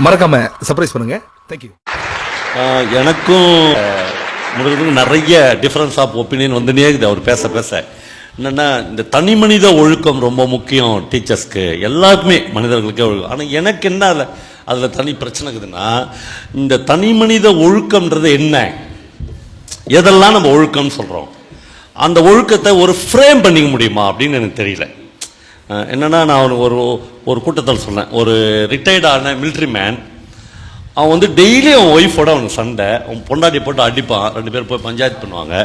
மறக்காம சர்ப்ரைஸ் பண்ணுங்க. தேங்க்யூ. எனக்கும் முருகனுக்கும் நிறைய டிஃப்ரென்ஸ் ஆஃப் ஒப்பீனியன் வந்துனே இருக்குது அவர் பேச பேச. என்னென்னா இந்த தனி மனித ஒழுக்கம் ரொம்ப முக்கியம் டீச்சர்ஸ்க்கு, எல்லாருக்குமே மனிதர்களுக்கே ஒழுக்கம். ஆனால் எனக்கு என்ன அதில் தனி பிரச்சனை இருக்குதுன்னா, இந்த தனி மனித ஒழுக்கம்ன்றது என்ன, எதெல்லாம் நம்ம ஒழுக்கம்னு சொல்கிறோம், அந்த ஒழுக்கத்தை ஒரு ஃப்ரேம் பண்ணிக்க முடியுமா அப்படின்னு எனக்கு தெரியல. என்னென்னா நான் ஒரு கூட்டத்தில் சொன்னேன், ஒரு ரிட்டையர்டான மிலிட்ரி மேன், அவன் வந்து டெய்லி அவன் ஒய்ஃபோட அவனுக்கு சண்டை, அவன் பொண்டாட்டி போட்டு அடிப்பான், 2 பேர் போய் பஞ்சாயத்து பண்ணுவாங்க.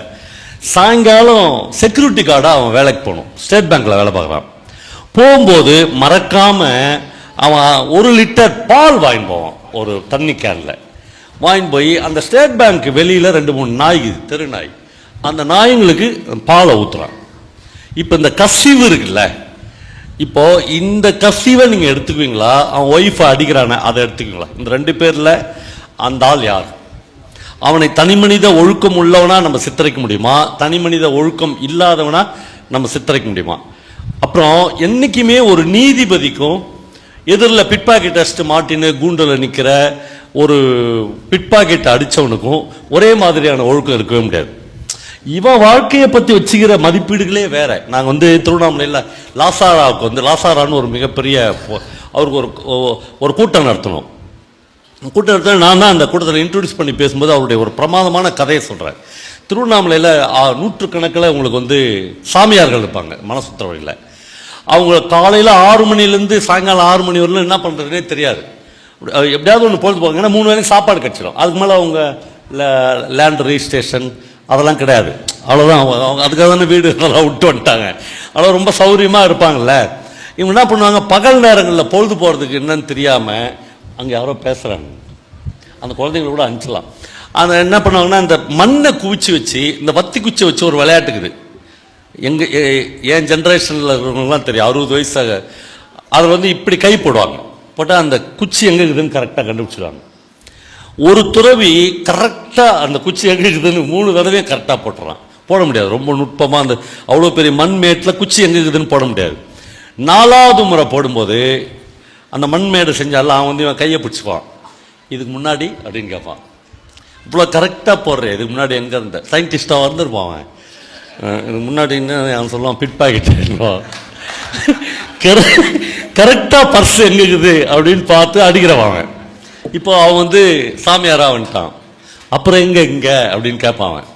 சாயங்காலம் செக்யூரிட்டி கார்டாக அவன் வேலைக்கு போகணும், ஸ்டேட் பேங்க்கில் வேலை பார்க்குறான். போகும்போது மறக்காமல் அவன் 1 லிட்டர் பால் வாங்கிட்டு போவான், ஒரு தண்ணி கேனில் வாங்கிட்டு போய் அந்த ஸ்டேட் பேங்க் வெளியில் 2-3 நாய், தெரு நாய், அந்த நாய்ங்களுக்கு பாலை ஊற்றுறான். இப்போ இந்த கசிவு இருக்குல்ல, இப்போ இந்த கசிவை நீங்கள் எடுத்துக்குவீங்களா, அவன் ஒய்ஃபை அடிக்கிறானே அதை எடுத்துக்குவீங்களா? இந்த 2 பேரில் அந்த ஆள் யார்? அவனை தனி மனித ஒழுக்கம் உள்ளவனா நம்ம சித்தரிக்க முடியுமா, தனி மனித ஒழுக்கம் இல்லாதவனா நம்ம சித்தரிக்க முடியுமா? அப்புறம் என்னைக்குமே ஒரு நீதிபதிக்கும் எதிரில் பிட்பாக்கெட் மாட்டின்னு கூண்டில் நிற்கிற ஒரு பிட்பாக்கெட் அடித்தவனுக்கும் ஒரே மாதிரியான ஒழுக்கம் இருக்கவே முடியாது. இவன் வாழ்க்கையை பற்றி வச்சுக்கிற மதிப்பீடுகளே வேற. நாங்கள் வந்து திருவண்ணாமலையில் லாசாராவுக்கு லாசாரான்னு ஒரு மிகப்பெரிய அவருக்கு ஒரு கூட்டம் நடத்தணும். கூட்டத்தில் நான் தான் அந்த கூட்டத்தில் இன்ட்ரடியூஸ் பண்ணி பேசும்போது அவருடைய ஒரு பிரமாதமான கதையை சொல்கிறேன். திருவண்ணாமலையில் 100கணக்கில் உங்களுக்கு சாமியார்கள் இருப்பாங்க மனசுத்திர வழியில். அவங்க காலையில் 6 மணிலேருந்து சாயங்காலம் 6 மணி வரலும் என்ன பண்ணுறதுனே தெரியாது. எப்படியாவது ஒன்று பொழுது போவாங்க, ஏன்னா 3 வேளையும் சாப்பாடு கிடச்சிடும். அதுக்கு மேலே அவங்க லேண்ட் ரிஜிஸ்ட்ரேஷன் அதெல்லாம் கிடையாது. அவ்வளோதான். அவங்க அதுக்காக தானே வீடு அதெல்லாம் விட்டு வந்துட்டாங்க. அவ்வளோ ரொம்ப சௌகரியமாக இருப்பாங்கள்ல. இவங்க என்ன பண்ணுவாங்க, பகல் நேரங்களில் பொழுது போகிறதுக்கு என்னன்னு தெரியாமல் அங்கே யாரோ பேசுகிறாங்க, அந்த குழந்தைங்களை கூட அனுப்பிச்சலாம். அதை என்ன பண்ணுவாங்கன்னா, இந்த மண்ணை குவிச்சு வச்சு, இந்த வத்தி குச்சி வச்சு ஒரு விளையாட்டுக்குது. என் ஜென்ரேஷனில் இருக்கிறவங்கலாம் தெரியும், 60 வயசாக அதில் இப்படி கை போடுவாங்க, போட்டால் அந்த குச்சி எங்கே இருக்குதுன்னு கரெக்டாக கண்டுபிடிச்சிடுவாங்க. ஒரு துறவி கரெக்டாக அந்த குச்சி எங்கே இருக்குதுன்னு 3 தடவையும் கரெக்டாக போட்டுறான். போட முடியாது, ரொம்ப நுட்பமாக அந்த அவ்வளோ பெரிய மண்மேட்டில் குச்சி எங்கே இருக்குதுன்னு போட முடியாது. 4வது முறை போடும்போது அந்த மண்மேடை செஞ்சாலும் அவன் இவன் கையை பிடிச்சிப்பான், இதுக்கு முன்னாடி அப்படின்னு கேட்பான். இவ்வளோ கரெக்டாக போடுறேன், இதுக்கு முன்னாடி எங்கே இருந்த சயின்டிஸ்டாக வந்துருப்பான் அவன். இதுக்கு முன்னாடின்னு அவன் சொல்லுவான் பிட் பாக்கெட். கரெக்டாக பர்ஸ் எங்கே இருக்குது அப்படின்னு பார்த்து அடிக்கிறவான் அவன். இப்போ அவன் சாமியாராக வந்துட்டான். அப்புறம் எங்கே அப்படின்னு கேட்பான் அவன்.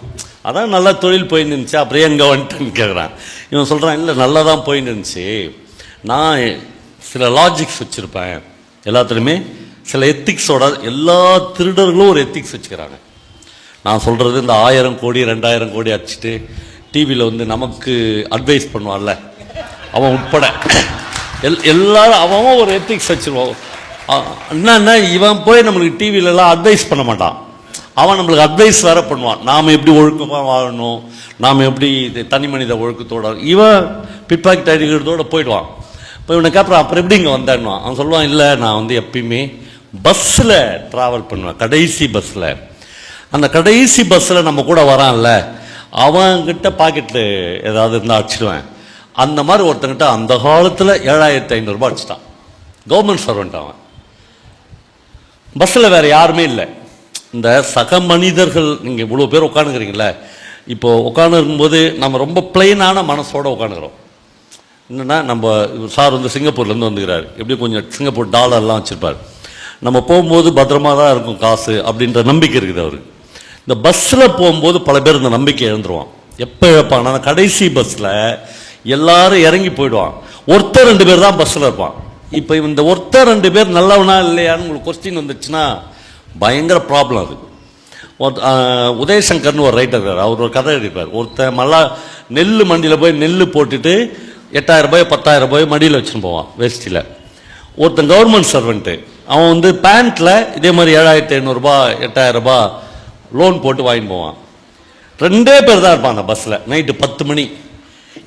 அதான் நல்லா தொழில் போயின்னு இருந்துச்சு, அப்புறம் எங்கே வந்துட்டான்னு கேட்குறான். இவன் சொல்கிறான், இல்லை நல்லா தான் போயின்னு இருந்துச்சு, நான் சில லாஜிக்ஸ் வச்சுருப்பேன், எல்லாத்துலேயுமே சில எத்திக்ஸோட. எல்லா திருடர்களும் ஒரு எத்திக்ஸ் வச்சுக்கிறாங்க. நான் சொல்கிறது இந்த 1000 கோடி 2000 கோடி அடிச்சுட்டு டிவியில் நமக்கு அட்வைஸ் பண்ணுவான்ல அவன் உட்பட எல்லாரும் அவன் ஒரு எத்திக்ஸ் வச்சுருவான். என்னன்னா இவன் போய் நம்மளுக்கு டிவிலெலாம் அட்வைஸ் பண்ண மாட்டான், அவன் நம்மளுக்கு அட்வைஸ் வேற பண்ணுவான். நாம் எப்படி ஒழுக்கமாக வாழணும், நாம் எப்படி தனி மனித ஒழுக்கத்தோட. இவன் பிட்பாக்கெட் அடிக்கிறதோடு போயிடுவான். இப்போ இவனை கேட்குறான், அப்புறம் எப்படி இங்கே வந்தான்னுவான். அவன் சொல்லுவான், இல்லை நான் எப்பயுமே பஸ்ஸில் ட்ராவல் பண்ணுவேன், கடைசி பஸ்ஸில். அந்த கடைசி பஸ்ஸில் நம்ம கூட வரான்ல, அவன்கிட்ட பாக்கெட்டில் ஏதாவது இருந்தால் அடிச்சிடுவேன். அந்த மாதிரி ஒருத்தங்கிட்ட அந்த காலத்தில் 7500 ரூபாய் அடிச்சிட்டான். கவர்மெண்ட் சர்வெண்ட் அவன். பஸ்ஸில் வேறு யாருமே இல்லை. இந்த சக மனிதர்கள், நீங்கள் இவ்வளோ பேர் உட்காந்துக்கிறீங்களே, இப்போது உட்காந்துருக்கும்போது நம்ம ரொம்ப பிளெயினான மனசோடு உட்காந்துக்கிறோம். என்னென்னா நம்ம சார் சிங்கப்பூர்லேருந்து வந்துக்கிறார், எப்படி கொஞ்சம் சிங்கப்பூர் டாலர்லாம் வச்சுருப்பார். நம்ம போகும்போது பத்திரமாக தான் இருக்கும் காசு அப்படின்ற நம்பிக்கை இருக்குது அவருக்கு. இந்த பஸ்ஸில் போகும்போது பல பேர் இந்த நம்பிக்கை இழந்துருவான். எப்போ இழப்பான்னா, கடைசி பஸ்ஸில் எல்லாரும் இறங்கி போயிடுவான், ஒருத்தர் 2 பேர் தான் பஸ்ஸில் இருப்பான். இப்போ இந்த ஒருத்தர் 2 பேர் நல்லவனா இல்லையான்னு உங்களுக்கு கொஸ்டின் வந்துச்சுன்னா பயங்கர ப்ராப்ளம் அது. உதயசங்கர்னு ஒரு ரைட்டர் இருக்கார், அவர் ஒரு கதை எழுதிப்பார். ஒருத்தன் நெல் மண்டியில் போய் நெல் போட்டுட்டு 8000 ரூபாய் 10,000 ரூபாய் மடியில் வச்சுன்னு போவான் வேஷ்டியில். ஒருத்தன் கவர்மெண்ட் சர்வெண்ட்டு, அவன் பேண்ட்டில் இதே மாதிரி 7500 ரூபாய் 8000 ரூபாய் லோன் போட்டு வாங்கிட்டு போவான். 2 பேர் தான் இருப்பான் அந்த பஸ்ஸில். நைட்டு 10 மணி.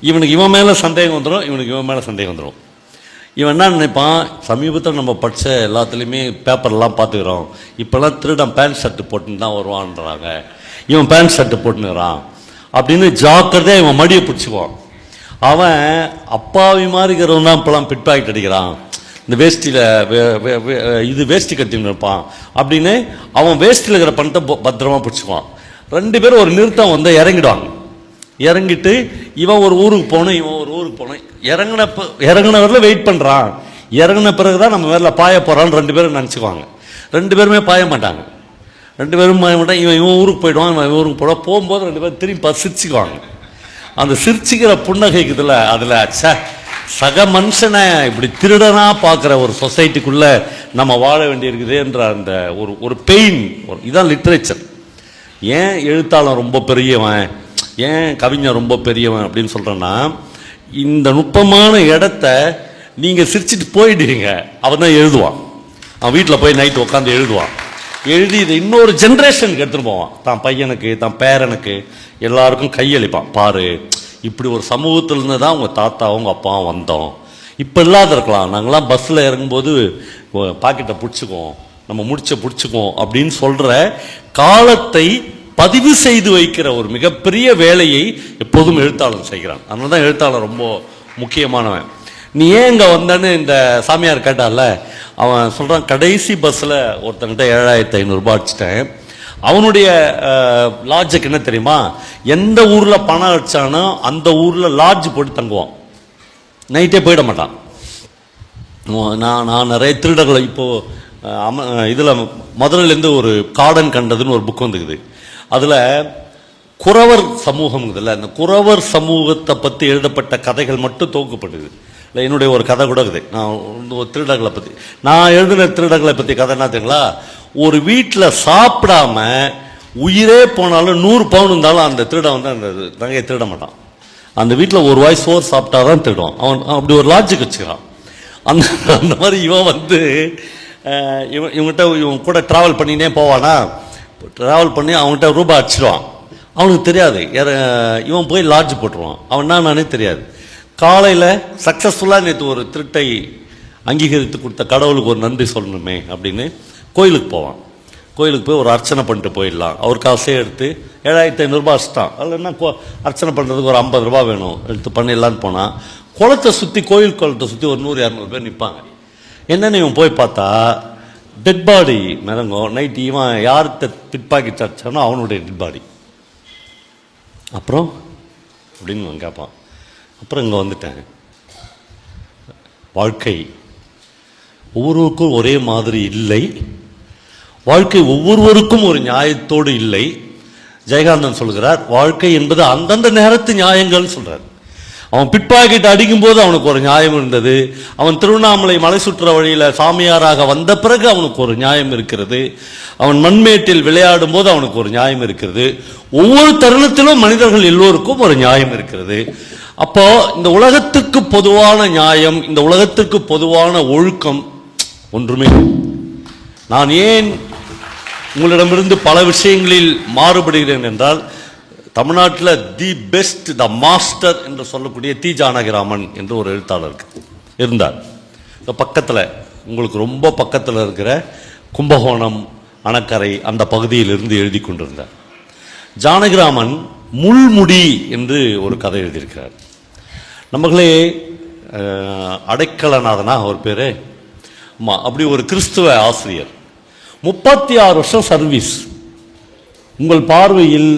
இவனுக்கு இவன் மேலே சந்தேகம் வந்துடும், இவனுக்கு இவன் மேலே சந்தேகம் வந்துடும். இவன் என்ன நினைப்பான், சமீபத்தில் நம்ம படித்த எல்லாத்துலேயுமே பேப்பர்லாம் பார்த்துக்கிறோம், இப்போல்லாம் திருடன் பேண்ட் ஷர்ட்டு போட்டுன்னு தான் வருவான்றாங்க, இவன் பேண்ட் ஷர்ட்டு போட்டுன்னுறான் அப்படின்னு ஜாக்கிரதையாக இவன் மடியை பிடிச்சிக்குவான். அவன் அப்பாவி மாதிரி இருக்கிறவன் தான் இப்போலாம் பிட் பாக்கெட் அடிக்கிறான், இந்த வேஷ்டியில் இது வேஷ்டி கட்டின்னு இருப்பான் அப்படின்னு அவன் வேஷ்டியில் இருக்கிற பணத்தை பத்திரமா பிடிச்சிக்குவான். 2 பேரும் ஒரு நிறுத்தம் வந்து இறங்கிடுவாங்க. இறங்கிட்டு இவன் ஒரு ஊருக்கு போகணும், இவன் ஒரு ஊருக்கு போகணும். இறங்கினவரில் வெயிட் பண்ணுறான். இறங்கின பிறகு தான் நம்ம மேலே பாய போகிறான்னு 2 பேரும் நினச்சிக்குவாங்க. 2 பேருமே பாய மாட்டாங்க. 2 பேரும் பாய மாட்டாங்க. இவன் ஊருக்கு போயிடுவான், இவன் ஊருக்கு போயிடுவான். போகும்போது 2 பேரும் திரும்பி சிரிச்சுக்குவாங்க. அந்த சிரிச்சுக்கிற புன்னகைக்குதுல அதில் சக மனுஷனை இப்படி திருடனா பார்க்குற ஒரு சொசைட்டிக்குள்ள நம்ம வாழ வேண்டியிருக்குது என்ற அந்த ஒரு பெயின். இதான் லிட்ரேச்சர். ஏன் எழுத்தாளர் ரொம்ப பெரியவன், ஏன் கவிஞர் ரொம்ப பெரியவன் அப்படின்னு சொல்கிறேன்னா, இந்த நுட்பமான இடத்த நீங்கள் சிரிச்சிட்டு போயிடுவீங்க. அவன் தான் எழுதுவான். அவன் வீட்டில் போய் நைட்டு உட்காந்து எழுதுவான். எழுதி இதை இன்னொரு ஜென்ரேஷனுக்கு எடுத்துகிட்டு போவான். தான் பையனுக்கு, தான் பேரனுக்கு எல்லாருக்கும் கையளிப்பான். பாரு, இப்படி ஒரு சமூகத்திலிருந்து தான் உங்கள் தாத்தாவும் உங்கள் அப்பாவும் வந்தோம். இப்போ இல்லாத இருக்கலாம், நாங்களாம் பஸ்ஸில் இறங்கும்போது பாக்கெட்டை பிடிச்சிக்குவோம், நம்ம பிடிச்சிக்குவோம் அப்படின்னு சொல்கிற காலத்தை பதிவு செய்து வைக்கிற ஒரு மிகப்பெரிய வேலையை எப்போதும் எழுத்தாளர் செய்கிறான். அதனால தான் எழுத்தாளர் ரொம்ப முக்கியமானவன். நீ ஏன் இங்கே வந்தேன்னு இந்த சாமியார் கேட்டால, அவன் சொல்கிறான், கடைசி பஸ்ஸில் ஒருத்தங்கிட்ட 7500 ரூபாய் அடிச்சிட்டேன். அவனுடைய லாட்ஜுக்கு என்ன தெரியுமா, எந்த ஊரில் பணம் அடிச்சானோ அந்த ஊரில் லாட்ஜ் போட்டு தங்குவான், நைட்டே போயிட மாட்டான். நான் நிறைய திருடர்களை இப்போது இதில் மதுரையிலேருந்து ஒரு காடன் கண்டதுன்னு ஒரு புக் வந்துக்குது. அதில் குறவர் சமூகம் இதில் அந்த குறவர் சமூகத்தை பற்றி எழுதப்பட்ட கதைகள் மட்டும் தொகுக்கப்பட்டது. இல்லை, என்னுடைய ஒரு கதை கூட இருக்குது. நான் ஒரு திருடர்களை பற்றி நான் எழுதின திருடர்களை பற்றி கதை என்ன தெரியுங்களா, ஒரு வீட்டில் சாப்பிடாம உயிரே போனாலும் 100 பவுன் இருந்தாலும் அந்த திருடன் வந்து அந்த நகையை திருட மாட்டான். அந்த வீட்டில் ஒரு வாய் சோறு சாப்பிட்டாதான் திருடுவான். அவன் அப்படி ஒரு லாஜிக் வச்சுக்கிறான். அந்த மாதிரி இவன் வந்து இவங்ககிட்ட இவன் கூட ட்ராவல் பண்ணினே போவானா, ட்ராவல் பண்ணி அவங்ககிட்ட ரூபாய் அடிச்சிடுவான். அவனுக்கு தெரியாது, இவன் போய் லாட்ஜ் போட்டுருவான். அவன் நானே தெரியாது. காலையில் சக்ஸஸ்ஃபுல்லாக நேற்று ஒரு திருட்டை அங்கீகரித்து கொடுத்த கடவுளுக்கு ஒரு நன்றி சொல்லணுமே அப்படின்னு கோயிலுக்கு போவான். கோயிலுக்கு போய் ஒரு அர்ச்சனை பண்ணிட்டு போயிடலாம். அவர் காசே எடுத்து 7500 ரூபாய் அடிச்சிட்டான். அதில் என்ன அர்ச்சனை பண்ணுறதுக்கு ஒரு 50 ரூபா வேணும், எடுத்து பண்ணிடலான்னு போனால் குளத்தை சுற்றி, கோயில் குளத்தை சுற்றி ஒரு 100-200 பேர் நிற்பாங்க. என்னென்னு இவன் போய் பார்த்தா டெட் பாடி மிதங்கும். நைட்டு இவன் யார்கிட்ட பிட்பாக்கெட் அடிச்சானோ அவனுடைய டெட் பாடி. அப்புறம் அப்படின்னு அவன் கேட்பான். அப்புறம் இங்கே வந்துட்டேன். வாழ்க்கை ஒவ்வொருவருக்கும் ஒரே மாதிரி இல்லை. வாழ்க்கை ஒவ்வொருவருக்கும் ஒரு நியாயத்தோடு இல்லை. ஜெயகாந்தன் சொல்கிறார், வாழ்க்கை என்பது அந்தந்த நேரத்து நியாயங்கள் சொல்றார். அவன் பிட்பாக்கெட் அடிக்கும் போது அவனுக்கு ஒரு நியாயம் இருந்தது. அவன் திருவண்ணாமலை மலை சுற்றுற வழியில் சாமியாராக வந்த பிறகு அவனுக்கு ஒரு நியாயம் இருக்கிறது. அவன் மண்மேட்டில் விளையாடும் போது அவனுக்கு ஒரு நியாயம் இருக்கிறது. ஒவ்வொரு தருணத்திலும் மனிதர்கள் எல்லோருக்கும் ஒரு நியாயம் இருக்கிறது. அப்போ இந்த உலகத்துக்கு பொதுவான நியாயம், இந்த உலகத்துக்கு பொதுவான ஒழுக்கம் ஒன்றுமே. நான் ஏன் உங்களிடமிருந்து பல விஷயங்களில் மாறுபடுகிறேன் என்றால், தமிழ்நாட்டில் தி பெஸ்ட், த மாஸ்டர் என்று சொல்லக்கூடிய தி ஜானகிராமன் என்று ஒரு எழுத்தாளர் இருந்தார். இந்த பக்கத்தில், உங்களுக்கு ரொம்ப பக்கத்தில் இருக்கிற கும்பகோணம் அணக்கரை அந்த பகுதியில் இருந்து எழுதி கொண்டிருந்தார். ஜானகிராமன் முள்முடி என்று ஒரு கதை எழுதியிருக்கிறார். நம்மளே அடைக்கலநாதனா அவர் பேரு, அப்படி ஒரு கிறிஸ்துவ ஆசிரியர். 36 வருஷம் சர்வீஸ். உங்கள் பார்வையில்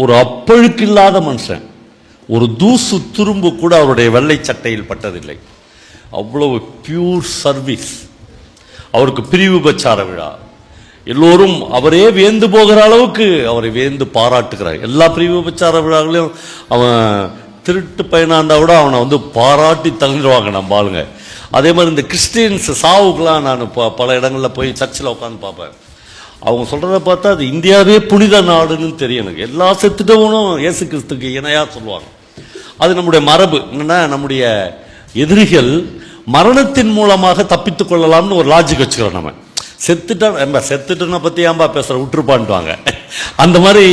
ஒரு அப்பழுக்கில்லாத மனுஷன், ஒரு தூசு துரும்பு கூட அவருடைய வெள்ளை சட்டையில் பட்டதில்லை. அவ்வளவு பியூர் சர்வீஸ். அவருக்கு பிரிவு பச்சார விழா, எல்லோரும் அவரே வியந்து போகிற அளவுக்கு அவரை வியந்து பாராட்டுகிறார். எல்லா பிரிவு பச்சார விழாக்களையும் அவன் திருட்டு பையனா இருந்தா கூட அவனை வந்து பாராட்டி தகுந்துருவாங்க நம்ம ஆளுங்க. அதே மாதிரி இந்த கிறிஸ்டியன்ஸ் சாவுக்கெல்லாம் நான் பல இடங்களில் போய் சர்ச்சில் உட்காந்து பார்ப்பேன். அவங்க சொல்கிறத பார்த்தா அது இந்தியாவே புனித நாடுன்னு தெரியும் எனக்கு. எல்லா செத்துட்டவனும் இயேசு கிறிஸ்துக்கு இணையாக சொல்லுவாங்க. அது நம்முடைய மரபு. என்னன்னா, நம்முடைய எதிரிகள் மரணத்தின் மூலமாக தப்பித்துக் கொள்ளலாம்னு ஒரு லாஜிக் வச்சுக்கிறோம். நம்ம செத்துட்டோன்னா பற்றி ஏன்பா பேசுகிற, விட்டுருப்பான்ட்டுவாங்க. அந்த மாதிரி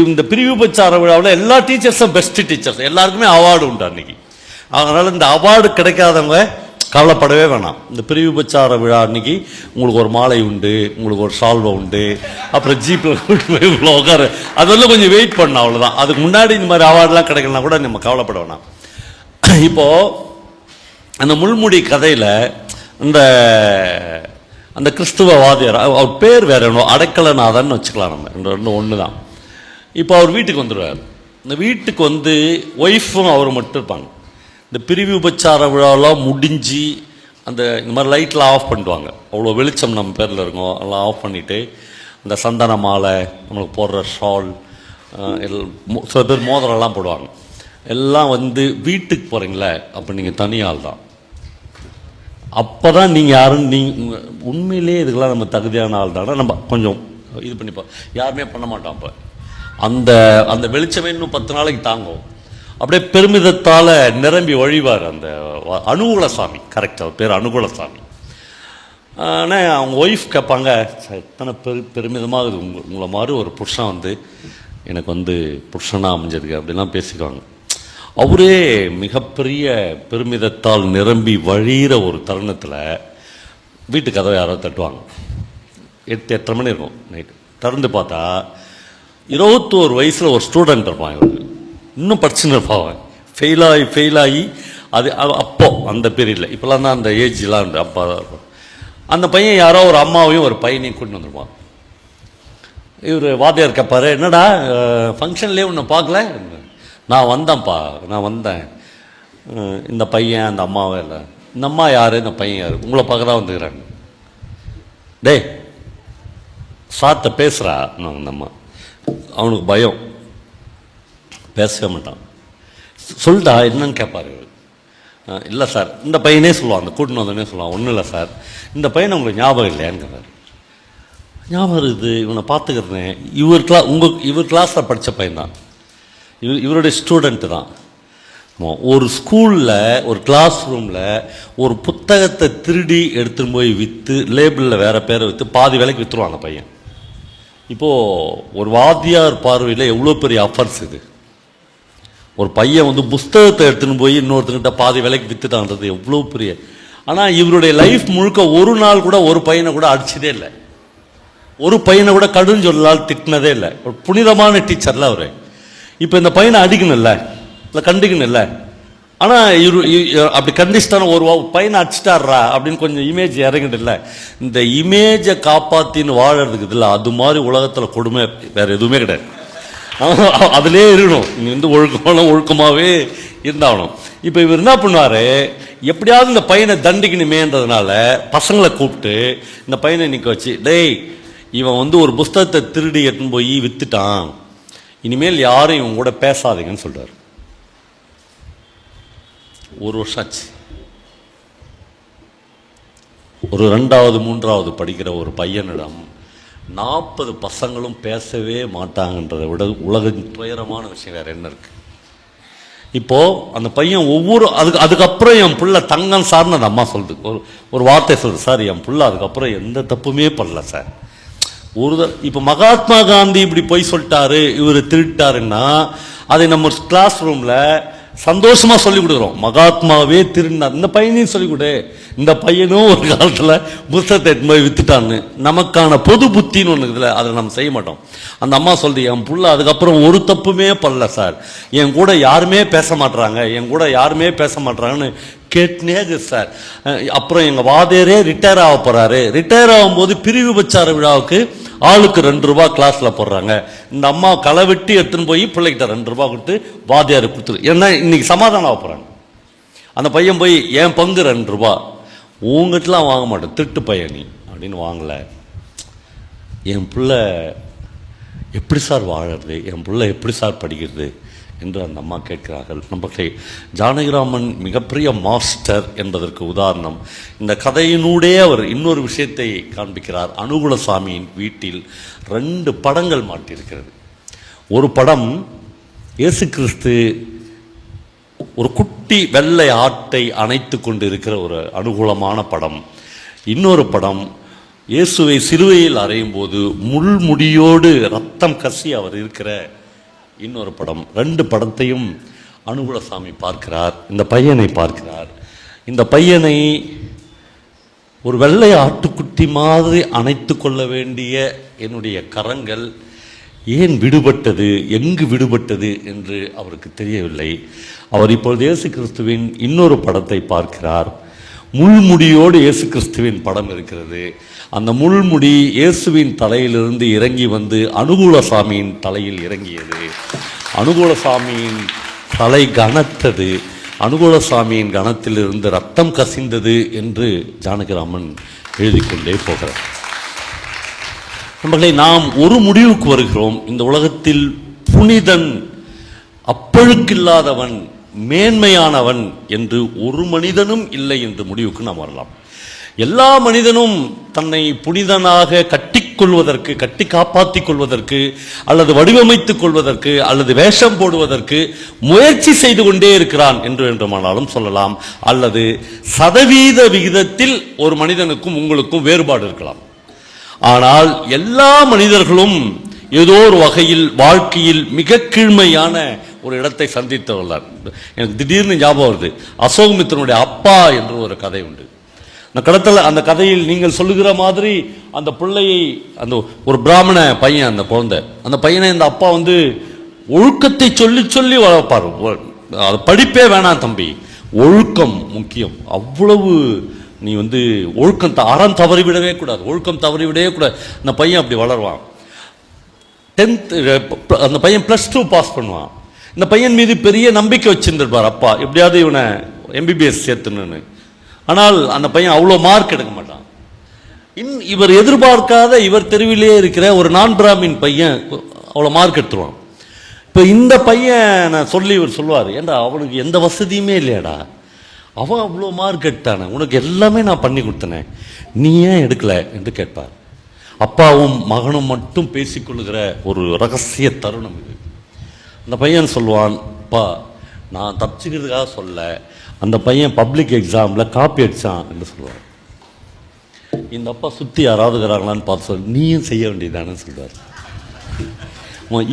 இந்த பிரிவு பச்சார விழாவில் எல்லா டீச்சர்ஸும் பெஸ்ட் டீச்சர்ஸ், எல்லாருக்குமே அவார்டு உண்டு அன்னைக்கு. அதனால் இந்த அவார்டு கிடைக்காதவங்க கவலைப்படவே வேணாம். இந்த பிரிவு பச்சார விழா அன்னைக்கு உங்களுக்கு ஒரு மாலை உண்டு, உங்களுக்கு ஒரு சால்வை உண்டு, அப்புறம் ஜீப்பில் உட்காரு, அதெல்லாம் கொஞ்சம் வெயிட் பண்ணணும், அவ்வளோதான். அதுக்கு முன்னாடி இந்த மாதிரி அவார்டெலாம் கிடைக்கலாம் கூட நம்ம கவலைப்பட வேணாம். இப்போது அந்த முள்முடி கதையில் இந்த அந்த கிறிஸ்துவவாதியார் அவர் பேர் வேற ஒன்றும் அடைக்கலநாதன் வச்சுக்கலாம், நம்ம ரெண்டு ஒன்று தான். இப்போ அவர் வீட்டுக்கு வந்துடுவார். இந்த வீட்டுக்கு வந்து ஒய்ஃபும் அவர் மட்டும் இருப்பாங்க. இந்த பிரிவு உபச்சார விழாலாம் முடிஞ்சு இந்த மாதிரி லைட்லாம் ஆஃப் பண்ணிடுவாங்க. அவ்வளோ வெளிச்சம் நம்ம பேரில் இருக்கும், எல்லாம் ஆஃப் பண்ணிவிட்டு இந்த சந்தன மாலை, நம்மளுக்கு போடுற ஷால், சில பேர் மோதிரம்லாம் போடுவாங்க. எல்லாம் வந்து வீட்டுக்கு போகிறீங்களே, அப்போ நீங்கள் தனியால் தான். அப்போ தான் நீங்கள் யாரும் உண்மையிலே இதுக்கெல்லாம் நம்ம தகுதியான ஆள் தானே நம்ம கொஞ்சம் இது பண்ணிப்போம். யாருமே பண்ண மாட்டோம். அப்போ அந்த வெளிச்சமே இன்னும் 10 நாளைக்கு தாங்கும். அப்படியே பெருமிதத்தால் நிரம்பி வழிவார் அந்த அனுகூலசாமி. கரெக்ட், அவர் பேர் அனுகூலசாமி. ஆனால் அவங்க ஒய்ஃப் கேட்பாங்க, எத்தனை பெருமிதமாக இது உங்களை மாதிரி ஒரு புருஷன் வந்து எனக்கு வந்து புருஷனாக அமைஞ்சிருக்கு அப்படிலாம் பேசிக்குவாங்க. அவரே மிகப்பெரிய பெருமிதத்தால் நிரம்பி வழிகிற ஒரு தருணத்தில் வீட்டு கதவை யாரோ தட்டுவாங்க. 8-8:30 மணி இருக்கும் நைட்டு. திறந்து பார்த்தா 21 வயசில் ஒரு ஸ்டூடெண்ட் இருப்பான். இவருக்கு இன்னும் படிச்சுன்னு இருப்பான். ஃபெயிலாகி அது அப்போ அந்த பீரியடில், இப்போலாம் தான் அந்த ஏஜ்லாம் உண்டு, அப்போ தான் இருக்கும். அந்த பையன் யாரோ ஒரு அம்மாவையும் ஒரு பையனையும் கூட்டிட்டு வந்துருப்பான். இவர் வாத்தியார் கேட்பாரு, என்னடா ஃபங்க்ஷன்லேயே உன்னை பார்க்கல? நான் வந்தேன். இந்த பையன் அந்த அம்மாவே இல்லை. இந்த அம்மா யார், இந்த பையன் யார்? உங்களை பார்க்க தான் வந்துக்கிறாங்க. டேய் சாத்த பேசுகிறா அந்த அம்மா. அவனுக்கு பயம், பேசவே மாட்டான். சொல்லிட்டா என்னன்னு கேட்பாரு. இல்லை சார், இந்த பையனே சொல்லுவான், அந்த கூட்டின்னு வந்தோடனே சொல்லுவான், ஒன்றும் இல்லை சார், இந்த பையனை உங்களுக்கு ஞாபகம் இல்லையான்னு கேட்பாரு. ஞாபகம் இருக்குது, இவனை பார்த்துக்கிறேன். இவர் கிளாஸில் படித்த பையன் தான், இவருடைய ஸ்டூடெண்ட்டு தான். ஒரு ஸ்கூலில் ஒரு கிளாஸ் ரூமில் ஒரு புத்தகத்தை திருடி எடுத்துன்னு போய் விற்று லேபிளில் வேறு பேரை விற்று பாதி விலைக்கு விற்றுருவான் அந்த பையன். இப்போது ஒரு வாத்தியார் பார்வையில் எவ்வளோ பெரிய அஃபர்ஸ் இது. ஒரு பையன் வந்து புஸ்தகத்தை எடுத்துன்னு போய் இன்னொருத்தங்கிட்ட பாதி விலைக்கு விற்றுட்டான்றது எவ்வளோ பெரிய. ஆனால் இவருடைய லைஃப் முழுக்க ஒரு நாள் கூட ஒரு பையனை கூட அடிச்சதே இல்லை, ஒரு பையனை கூட கடுன்னு சொல்லலால் திட்டினதே இல்லை. ஒரு புனிதமான டீச்சரில் அவர். இப்போ இந்த பையனை அடிக்கணும்ல, இல்லை கண்டிக்கணும்ல. ஆனால் அப்படி கண்டிச்சிட்டான ஒரு பையனை அடிச்சிட்டாரா அப்படின்னு கொஞ்சம் இமேஜ் இறங்கிட்டு இல்லை. இந்த இமேஜை காப்பாற்றின்னு வாழறதுக்கு இதில்லை. அது மாதிரி உலகத்தில் கொடுமை வேறு எதுவுமே கிடையாது. அதிலே இருக்கணும். நீ வந்து ஒழுக்கமாகவே இருந்தாகணும். இப்போ இவர் என்ன பண்ணுவார், எப்படியாவது இந்த பையனை தண்டிக்கணுமேன்றதுனால பசங்களை கூப்பிட்டு இந்த பையனை நிற்க வச்சு, டேய் இவன் வந்து ஒரு புஸ்தகத்தை திருடி எடுத்துன்னு போய் விற்றுட்டான், இனிமேல் யாரும் இவங்க கூட பேசாதீங்கன்னு சொல்கிறார். 1 வருஷம் ஆச்சு. ஒரு 2வது 3வது படிக்கிற ஒரு பையனிடம் 40 பசங்களும் பேசவே மாட்டாங்கன்றதை விட உலகின் துயரமான விஷயம் வேறு என்ன இருக்கு? இப்போது அந்த பையன் அதுக்கப்புறம் என் புள்ள தங்கம் சார்னு அந்த அம்மா சொல்லுது. ஒரு வார்த்தை சொல்லுது, சார் என் புள்ள அதுக்கப்புறம் எந்த தப்புமே பண்ணல சார். இப்போ மகாத்மா காந்தி இப்படி போய் சொல்லிட்டாரு, இவர் திருட்டாருன்னா அதை நம்ம கிளாஸ் ரூமில் சந்தோஷமாக சொல்லிக் கொடுக்குறோம். மகாத்மாவே திருடினார், இந்த பையனையும் சொல்லிக் கொடு, இந்த பையனும் ஒரு காலத்தில் புத்தகத்தை எடுத்து போய் வித்துட்டான்னு. நமக்கான பொது புத்தின்னு ஒன்று இருக்குதுல்ல, அதை நம்ம செய்ய மாட்டோம். அந்த அம்மா சொல்லுது, என் புள்ள அதுக்கப்புறம் ஒரு தப்புமே பண்ணல சார், என் கூட யாருமே பேச மாட்றாங்கன்னு கேட்டுனே சார். அப்புறம் எங்கள் வாத்தியாரே ரிட்டையர் ஆக போகிறாரு, ரிட்டையர் ஆகும்போது பிரிவு உபச்சார விழாவுக்கு ஆளுக்கு 2 ரூபா கிளாஸில் போடுறாங்க. இந்த அம்மா களை வெட்டி எடுத்துன்னு போய் பிள்ளைகிட்ட 2 ரூபா கொடுத்து வாத்தியாருக்கு கொடுத்துரு, ஏன்னா இன்னைக்கு சமாதானம் ஆக போகிறாங்க. அந்த பையன் போய் என் பங்கு 2 ரூபா, உங்ககிட்டலாம் வாங்க மாட்டேன், திருட்டு பையன் நீ அப்படின்னு வாங்கலை. என் பிள்ளை எப்படி சார் வாழறது, என் பிள்ளை எப்படி சார் படிக்கிறது என்று அந்த அம்மா கேட்கிறார்கள். நம்மளை ஜானகிராமன் மிகப்பெரிய மாஸ்டர் என்பதற்கு உதாரணம். இந்த கதையினூடே அவர் இன்னொரு விஷயத்தை காண்பிக்கிறார். அனுகூலசாமியின் வீட்டில் 2 படங்கள் மாட்டியிருக்கிறது. ஒரு படம் இயேசு கிறிஸ்து ஒரு குட்டி வெள்ளை ஆட்டை அணைத்து கொண்டு இருக்கிற ஒரு அனுகூலமான படம். இன்னொரு படம் இயேசுவை சிலுவையில் அறையும் போது முள்முடியோடு ரத்தம் கசி அவர் இருக்கிற இன்னொரு படம். 2 படத்தையும் அனுகூலசாமி பார்க்கிறார், இந்த பையனை பார்க்கிறார். இந்த பையனை ஒரு வெள்ளை ஆட்டுக்குட்டி மாதிரி அணைத்து கொள்ள வேண்டிய என்னுடைய கரங்கள் ஏன் விடுபட்டது, எங்கு விடுபட்டது என்று அவருக்கு தெரியவில்லை. அவர் இப்பொழுது இயேசு கிறிஸ்துவின் இன்னொரு படத்தை பார்க்கிறார். முள்முடியோடு இயேசு கிறிஸ்துவின் படம் இருக்கிறது. அந்த முள்முடி இயேசுவின் தலையிலிருந்து இறங்கி வந்து அனுகூலசாமியின் தலையில் இறங்கியது. அனுகூலசாமியின் தலை கனத்தது. அனுகூலசாமியின் கணத்திலிருந்து ரத்தம் கசிந்தது என்று ஜானகிராமன் எழுதிக்கொண்டே போகிறார். நம்மளை நாம் ஒரு முடிவுக்கு வருகிறோம். இந்த உலகத்தில் புனிதன், அப்பழுக்கில்லாதவன், மேன்மையானவன் என்று ஒரு மனிதனும் இல்லை என்று முடிவுக்கு நாம் வரலாம். எல்லா மனிதனும் தன்னை புனிதனாக கட்டிக்கொள்வதற்கு, கட்டி காப்பாற்றிக் கொள்வதற்கு, அல்லது வடிவமைத்துக் கொள்வதற்கு, அல்லது வேஷம் போடுவதற்கு முயற்சி செய்து கொண்டே இருக்கிறான் என்று வேண்டுமானாலும் சொல்லலாம். அல்லது சதவீத விகிதத்தில் ஒரு மனிதனுக்கும் உங்களுக்கும் வேறுபாடு இருக்கலாம். ஆனால் எல்லா மனிதர்களும் ஏதோ ஒரு வகையில் வாழ்க்கையில் மிக கீழ்மையான ஒரு இடத்தை சந்தித்தவர்கள். எனக்கு திடீர்னு ஞாபகம் வருது, அசோகமித்திரனுடைய அப்பா என்று ஒரு கதை உண்டு. அந்த கதையில் நீங்கள் சொல்லுகிற மாதிரி அந்த பிள்ளையை, அந்த ஒரு பிராமண பையன், அந்த குழந்தை, அந்த பையனை இந்த அப்பா வந்து ஒழுக்கத்தை சொல்லி சொல்லி வளர்ப்பார். அது படிப்பே வேணாம் தம்பி, ஒழுக்கம் முக்கியம். அவ்வளவு நீ வந்து ஒழுக்கம் அறம் தவறிவிடவே கூடாது, ஒழுக்கம் தவறிவிடவே கூடாது. அந்த பையன் அப்படி வளருவான். 10th அந்த பையன் +2 பாஸ் பண்ணுவான். இந்த பையன் மீது பெரிய நம்பிக்கை வச்சிருந்திருப்பார் அப்பா, எப்படியாவது இவனை MBBS சேர்த்துன்னு. ஆனால் அந்த பையன் அவ்வளோ மார்க் எடுக்க மாட்டான். இவர் எதிர்பார்க்காத, இவர் தெருவிலே இருக்கிற ஒரு நான் பிராமின் பையன் அவ்வளோ மார்க் எடுத்துருவான். இப்போ இந்த பையனை சொல்லி இவர் சொல்லுவார், ஏண்டா அவனுக்கு எந்த வசதியுமே இல்லையாடா, அவன் அவ்வளோ மார்க் எடுத்தானே, உனக்கு எல்லாமே நான் பண்ணி கொடுத்தனே, நீ ஏன் எடுக்கல என்று கேட்பார். அப்பாவும் மகனும் மட்டும் பேசிக்கொள்ளுகிற ஒரு ரகசிய தருணம் இது. அந்த பையன் சொல்லுவான், அப்பா நான் தப்பிச்சுக்கிறதுக்காக சொல்ல, அந்த பையன் பப்ளிக் எக்ஸாமில் காப்பி அடித்தான் என்று சொல்லுவார். இந்த அப்பா சுற்றி யாராவது இருக்கிறாங்களான்னு பார்த்து சொல், நீயும் செய்ய வேண்டியதானு சொல்வார்.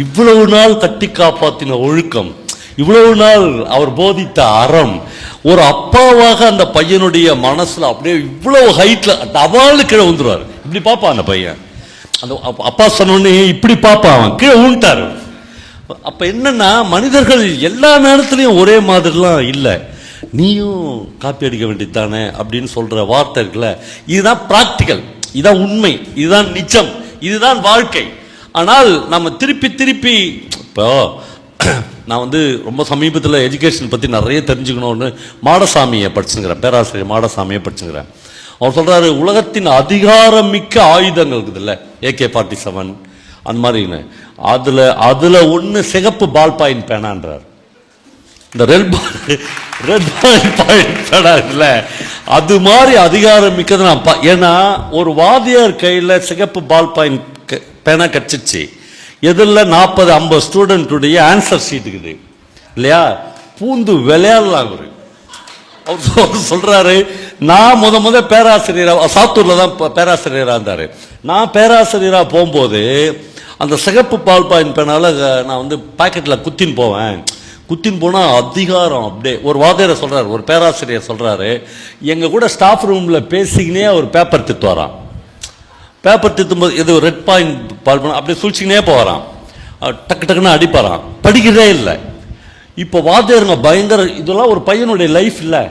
இவ்வளவு நாள் கட்டி காப்பாற்றின ஒழுக்கம், இவ்வளவு நாள் அவர் போதித்த அறம், ஒரு அப்பாவாக அந்த பையனுடைய மனசுல அப்படியே இவ்வளவு ஹைட்ல டபால்னு கீழே விழுந்துருவார். இப்படி பார்ப்பான் அந்த பையன். அந்த அப்பா சொன்னோடனே இப்படி பார்ப்பான், அவன் கீழே விழுந்துட்டாரு. அப்ப என்னன்னா, மனிதர்கள் எல்லா நேரத்திலையும் ஒரே மாதிரிலாம் இல்லை. நீயும் காப்பி அடிக்க வேண்டியதானே அப்படின்னு சொல்ற வார்த்தை இருக்குல்ல, இதுதான் பிராக்டிக்கல், இதுதான் உண்மை, இதுதான் நிஜம், இதுதான் வாழ்க்கை. ஆனால் நம்ம திருப்பி திருப்பி, இப்போ நான் வந்து ரொம்ப சமீபத்தில் எஜுகேஷன் பற்றி நிறைய தெரிஞ்சுக்கணும்னு மாடசாமியை படிச்சுக்கிறேன், பேராசிரியர் மாடசாமியை படிச்சுக்கிறேன். அவர் சொல்கிறாரு, உலகத்தின் அதிகாரம் மிக்க ஆயுதங்கள் இருக்குது இல்லை, AK-47 அந்த மாதிரின்னு, அதில் ஒன்று சிகப்பு பால் பாயிண்ட் பேனான்றார். இந்த ரெட் பால் பாயிண்ட் பேனா இல்லை, அது மாதிரி அதிகாரம் மிக்கது நான் ஏன்னா ஒரு வாத்தியார் கையில் சிகப்பு பால் பாயிண்ட் பேனா கட்சிச்சு, எதில் 40-50 ஸ்டூடெண்ட்டுடைய ஆன்சர் ஷீட் இருக்குது இல்லையா, பூந்து விளையாடலாம். அவர் சொல்றாரு, நான் முத பேராசிரியராக சாத்தூர்ல தான் பேராசிரியராக இருந்தாரு. நான் பேராசிரியராக போகும்போது அந்த சிகப்பு பால் பாயிண்ட் பேனால நான் வந்து பாக்கெட்ல குத்தின்னு போவேன். குத்தின்னு போனா அதிகாரம் அப்படியே. ஒரு வாத்தியாரை சொல்றாரு, ஒரு பேராசிரியர் சொல்றாரு, எங்க கூட ஸ்டாஃப் ரூம்ல பேசிக்கினே அவர் பேப்பர் திட்டுவாராம். பேப்பர் திட்டும்போது இது ரெட் பாயிண்ட் பால் பண்ண அப்படியே சுழிச்சிக்கினே போகிறான், டக்கு டக்குன்னு அடிப்பாரான், படிக்கிறதே இல்லை. இப்போ வாத்தியாருங்க பயங்கர, இதெல்லாம் ஒரு பையனுடைய லைஃப் இல்லை.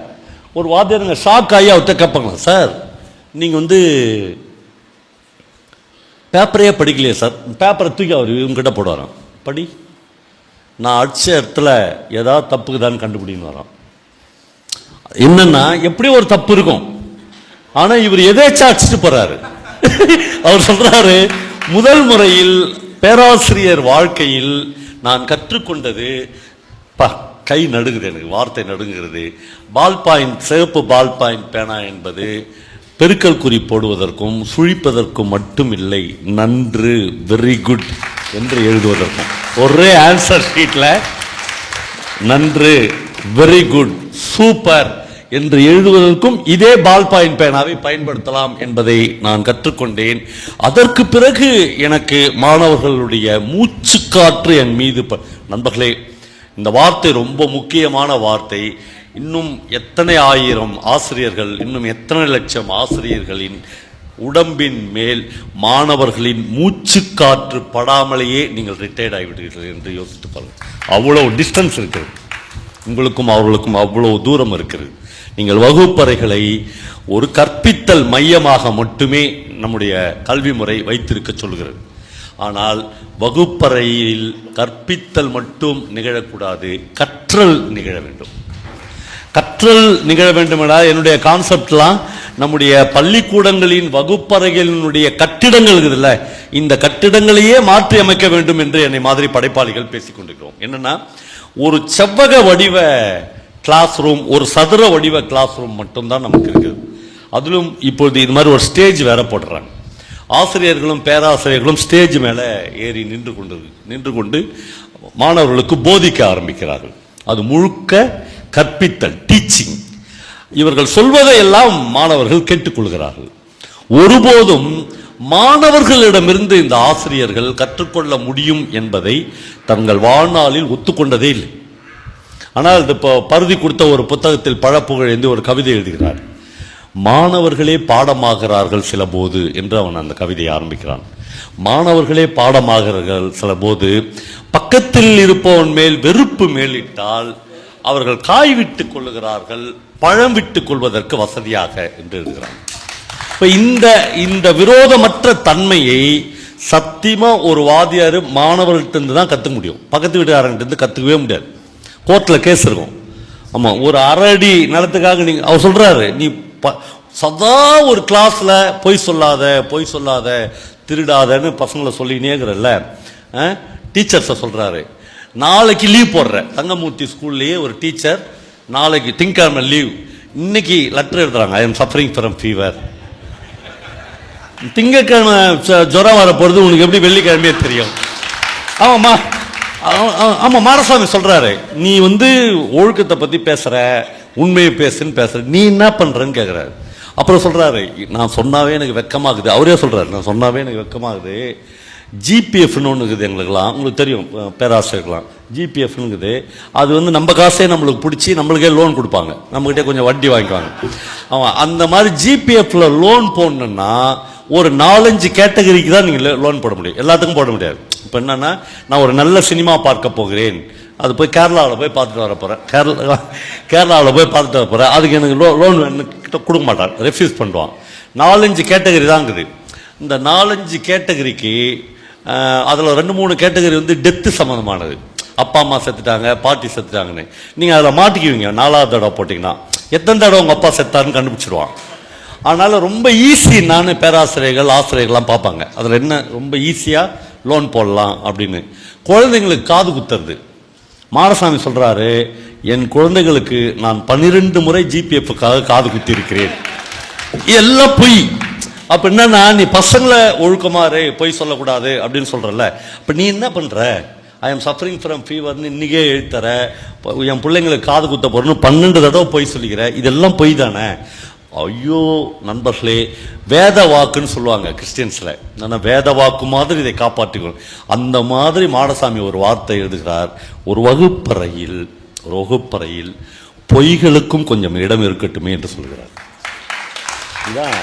ஒரு வாத்தியாருங்க ஷாக் ஆகி அவர்கிட்ட கேட்பாங்க, சார் நீங்கள் வந்து பேப்பரையே படிக்கலையே சார். பேப்பரை தூக்கி அவர் இவங்ககிட்ட போடுவாராம், படி, நான் அடிச்ச இடத்துல ஏதாவது தப்புக்குதான்னு கண்டுபிடின்னு வரான். என்னன்னா எப்படி ஒரு தப்பு இருக்கும், ஆனால் இவர் எதேச்சா அடிச்சுட்டு போறாரு. அவர் சொல்றாரு, முதல் முறையில் பேராசிரியர் வாழ்க்கையில் நான் கற்றுக்கொண்டது, கை நடுங்குது, எனக்கு வார்த்தை நடுங்குகிறது, பால் பாயிண்ட், சிவப்பு பால் பாயிண்ட் பேனா என்பது பெருக்கல் குறி போடுவதற்கும் சுழிப்பதற்கும் மட்டும் இல்லை, நன்று, வெரி குட் என்று எழுதுவதற்கும். ஒரே ஆன்சர் ஷீட்ல நன்று, வெரி குட், சூப்பர் என்று எழுதுவதற்கும் இதே பால் பாயிண்ட் பேனாவை பயன்படுத்தலாம் என்பதை நான் கற்றுக்கொண்டேன். அதற்கு பிறகு எனக்கு மாணவர்களுடைய மூச்சுக்காற்று என் மீது. நண்பர்களே, இந்த வார்த்தை ரொம்ப முக்கியமான வார்த்தை. இன்னும் எத்தனை ஆயிரம் ஆசிரியர்கள், இன்னும் எத்தனை லட்சம் ஆசிரியர்களின் உடம்பின் மேல் மாணவர்களின் மூச்சுக்காற்று படாமலேயே நீங்கள் ரிட்டையர்ட் ஆகிவிடுவீர்கள் என்று யோசித்து பாருங்கள். அவ்வளவு டிஸ்டன்ஸ் இருக்கிறது, உங்களுக்கும் அவர்களுக்கும் அவ்வளவு தூரம் இருக்கிறது. நீங்கள் வகுப்பறைகளை ஒரு கற்பித்தல் மையமாக மட்டுமே நம்முடைய கல்வி முறை வைத்திருக்க சொல்கிறது. ஆனால் வகுப்பறையில் கற்பித்தல் மட்டும் நிகழக்கூடாது, கற்றல் நிகழ வேண்டும். கற்றல் நிகழ வேண்டும் என்றால் என்னுடைய கான்செப்ட்லாம் நம்முடைய பள்ளிக்கூடங்களின் வகுப்பறைகளினுடைய கட்டிடங்கள் இருக்குதுல்ல, இந்த கட்டிடங்களையே மாற்றி அமைக்க வேண்டும் என்று என்னை மாதிரி படைப்பாளிகள் பேசிக் கொண்டிருக்கிறோம். என்னன்னா, ஒரு செவ்வக வடிவ கிளாஸ் ரூம், ஒரு சதுர வடிவ கிளாஸ் ரூம் மட்டும்தான் நமக்கு இருக்குது. அதிலும் இப்பொழுது இது மாதிரி ஒரு ஸ்டேஜ் வேற போடுறாங்க. ஆசிரியர்களும் பேராசிரியர்களும் ஸ்டேஜ் மேல ஏறி நின்று கொண்டு மாணவர்களுக்கு போதிக்க ஆரம்பிக்கிறார்கள். அது முழுக்க கற்பித்தல், டீச்சிங். இவர்கள் சொல்வதை எல்லாம் மாணவர்கள் கேட்டுக்கொள்கிறார்கள். ஒருபோதும் மாணவர்களிடமிருந்து இந்த ஆசிரியர்கள் கற்றுக்கொள்ள முடியும் என்பதை தங்கள் வாழ்நாளில் ஒத்துக்கொண்டதே இல்லை. ஆனால் இப்போ பருதி கொடுத்த ஒரு புத்தகத்தில் பழப்புகழ் என்று ஒரு கவிதை எழுதுகிறார். மாணவர்களே பாடமாகிறார்கள் சில போது என்று அவன் அந்த கவிதையை ஆரம்பிக்கிறான். மாணவர்களே பாடமாகிறார்கள் சில போது, பக்கத்தில் இருப்பவன் மேல் வெறுப்பு மேலிட்டால் அவர்கள் காய் விட்டுக் கொள்ளுகிறார்கள், பழம் விட்டுக் கொள்வதற்கு வசதியாக என்று எழுதுகிறான். இப்ப இந்த விரோதமற்ற தன்மையை சத்தியமா ஒரு வாதியார் மாணவர்கிட்ட தான் கத்துக்க முடியும். பக்கத்து வீட்டுக்காரங்கிட்ட கத்துக்கவே முடியாது. கோர்ட்ல கேஸ் இருக்கும். ஆமா, ஒரு அரை அடி நிலத்துக்காக நீங்க, அவர் சொல்றாரு, நீ சதா ஒரு கிளாஸ்ல பொய் சொல்லாத திருடாதன்னு பசங்களை சொல்லினேங்கிறல்ல, டீச்சர்ஸை சொல்றாரு. நாளைக்கு லீவ் போடுற தங்கமூர்த்தி ஸ்கூல்லேயே ஒரு டீச்சர் நாளைக்கு திங்கக்கிழமை லீவ், இன்னைக்கு லெட்டர் எழுதுறாங்க, I am suffering from fever. திங்கக்கிழமை ஜுரம் வர போறது உனக்கு எப்படி வெள்ளிக்கிழமையே தெரியும்? ஆமாம்மா, ஆமா, மாரசாமி சொல்றாரு, நீ ஒழுக்கத்தை பத்தி பேசுற, உண்மையை பேசுன்னு பேசுற, நீ என்ன பண்றன்னு கேட்கிறாரு. அப்புறம் சொல்றாரு, நான் சொன்னாவே எனக்கு வெக்கமாகுது. அவரே சொல்றாரு, நான் சொன்னாவே எனக்கு வெக்கமாகுது. ஜிபிஎஃப்னு ஒன்று இருக்குது எங்களுக்குலாம், உங்களுக்கு தெரியும் பேராசிரியர்களாம், ஜிபிஎஃப்னு இருக்குது. அது நம்ம காசே நம்மளுக்கு பிடிச்சி நம்மளுக்கே லோன் கொடுப்பாங்க, நம்மகிட்டே கொஞ்சம் வட்டி வாங்கிக்குவாங்க. அவன் அந்த மாதிரி ஜிபிஎஃப்ல லோன் போடணுன்னா ஒரு 4-5 கேட்டகரிக்கு தான் நீங்கள் லோன் போட முடியும், எல்லாத்துக்கும் போட முடியாது. இப்போ என்னன்னா, நான் ஒரு நல்ல சினிமா பார்க்க போகிறேன், அது போய் கேரளாவில் போய் பார்த்துட்டு வர போகிறேன், கேரளாவில் போய் பார்த்துட்டு வர போகிறேன், அதுக்கு எனக்கு லோன் கிட்ட கொடுக்க மாட்டான், ரெஃப்யூஸ் பண்ணுவான். 4-5 கேட்டகரி தான் இருக்குது. இந்த 4-5 கேட்டகரிக்கு அதில் 2-3 கேட்டகரி டெத்து சம்மந்தமானது. அப்பா அம்மா செத்துட்டாங்க, பாட்டி செத்துட்டாங்கன்னு நீங்கள் அதில் மாட்டிக்குவீங்க. 4ஆவது தடவை போட்டிங்கன்னா எத்தனை தடவை உங்கள் அப்பா செத்தாருன்னு கண்டுபிடிச்சிடுவான். அதனால ரொம்ப ஈஸி, நான் பேராசிரியர்கள் ஆசிரியர்கள்லாம் பார்ப்பாங்க, அதில் என்ன ரொம்ப ஈஸியாக லோன் போடலாம் அப்படின்னு. குழந்தைங்களுக்கு காது குத்துறது, மாரசாமி சொல்றாரு, என் குழந்தைகளுக்கு நான் 12 முறை ஜிபிஎஃப்காக காது குத்தி இருக்கிறேன். எல்லாம் பொய். அப்ப என்னன்னா, நீ பசங்களை ஒழுக்கமாறு பொய் சொல்லக்கூடாது அப்படின்னு சொல்றல, அப்ப நீ என்ன பண்ற? ஐ எம் சஃபரிங் ஃப்ரம் ஃபீவர்னு இன்னைக்கே எழுத்தர, என் பிள்ளைங்களுக்கு காது குத்த போறன்னு 12 தடவை பொய் சொல்லிக்கிற, இதெல்லாம் பொய் தானே? ஐயோ நண்பர்களே, வேத வாக்குன்னு சொல்லுவாங்க கிறிஸ்டியன்ஸ்ல, வேத வாக்கு மாதிரி இதை காப்பாற்றிக்கணும். அந்த மாதிரி மாடசாமி ஒரு வார்த்தை எழுதுகிறார், ஒரு வகுப்பறையில் பொய்களுக்கும் கொஞ்சம் இடம் இருக்கட்டுமே என்று சொல்கிறார். இதுதான்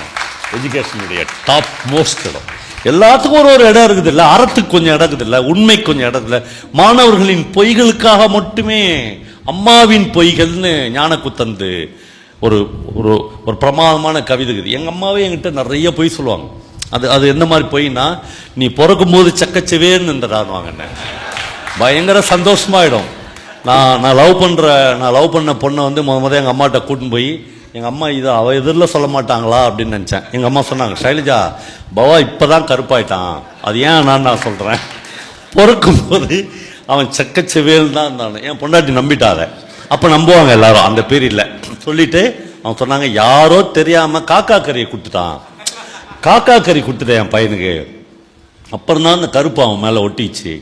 எஜுகேஷனுடைய டாப் மோஸ்ட் இடம். எல்லாத்துக்கும் ஒரு இடம் இருக்குது இல்லை, அறத்துக்கு கொஞ்சம் இடம் இருக்குது இல்லை, உண்மைக்கு கொஞ்சம் இடம் இல்லை. மாணவர்களின் பொய்களுக்காக மட்டுமே, அம்மாவின் பொய்கள்னு ஞானக்குத்தந்து ஒரு ஒரு ஒரு பிரமாதமான கவிதை இருக்குது. எங்கள் அம்மாவே என்கிட்ட நிறைய பொய் சொல்லுவாங்க. அது எந்த மாதிரி பொய்னா, நீ பிறக்கும் போது சக்கச்சவேன்னு இருந்தாருவாங்க, பயங்கர சந்தோஷமாயிடும். நான் லவ் பண்ண பொண்ணை முத எங்கள் அம்மாட்ட கூட்டின்னு போய், எங்கள் அம்மா இதை அவள் எதிரில் சொல்ல மாட்டாங்களா அப்படின்னு நினச்சேன். எங்கள் அம்மா சொன்னாங்க, ஷைலஜா பவா இப்போதான் கருப்பாயிட்டான், அது ஏன் நான் சொல்கிறேன், பிறக்கும் போது அவன் சக்கச்சவேல் தான் இருந்தான். என் பொண்டாட்டி நம்பிட்டாத. அப்போ நம்புவாங்க எல்லாரும் அந்த பீரியட்ல. சொல்லிட்டு அவன் சொன்னாங்க, யாரோ தெரியாம காக்கா கறி கொடுத்துட்டேன் என் பையனுக்கு, அப்புறம் தான் அந்த கருப்பு அவன் மேல ஒட்டிச்சு,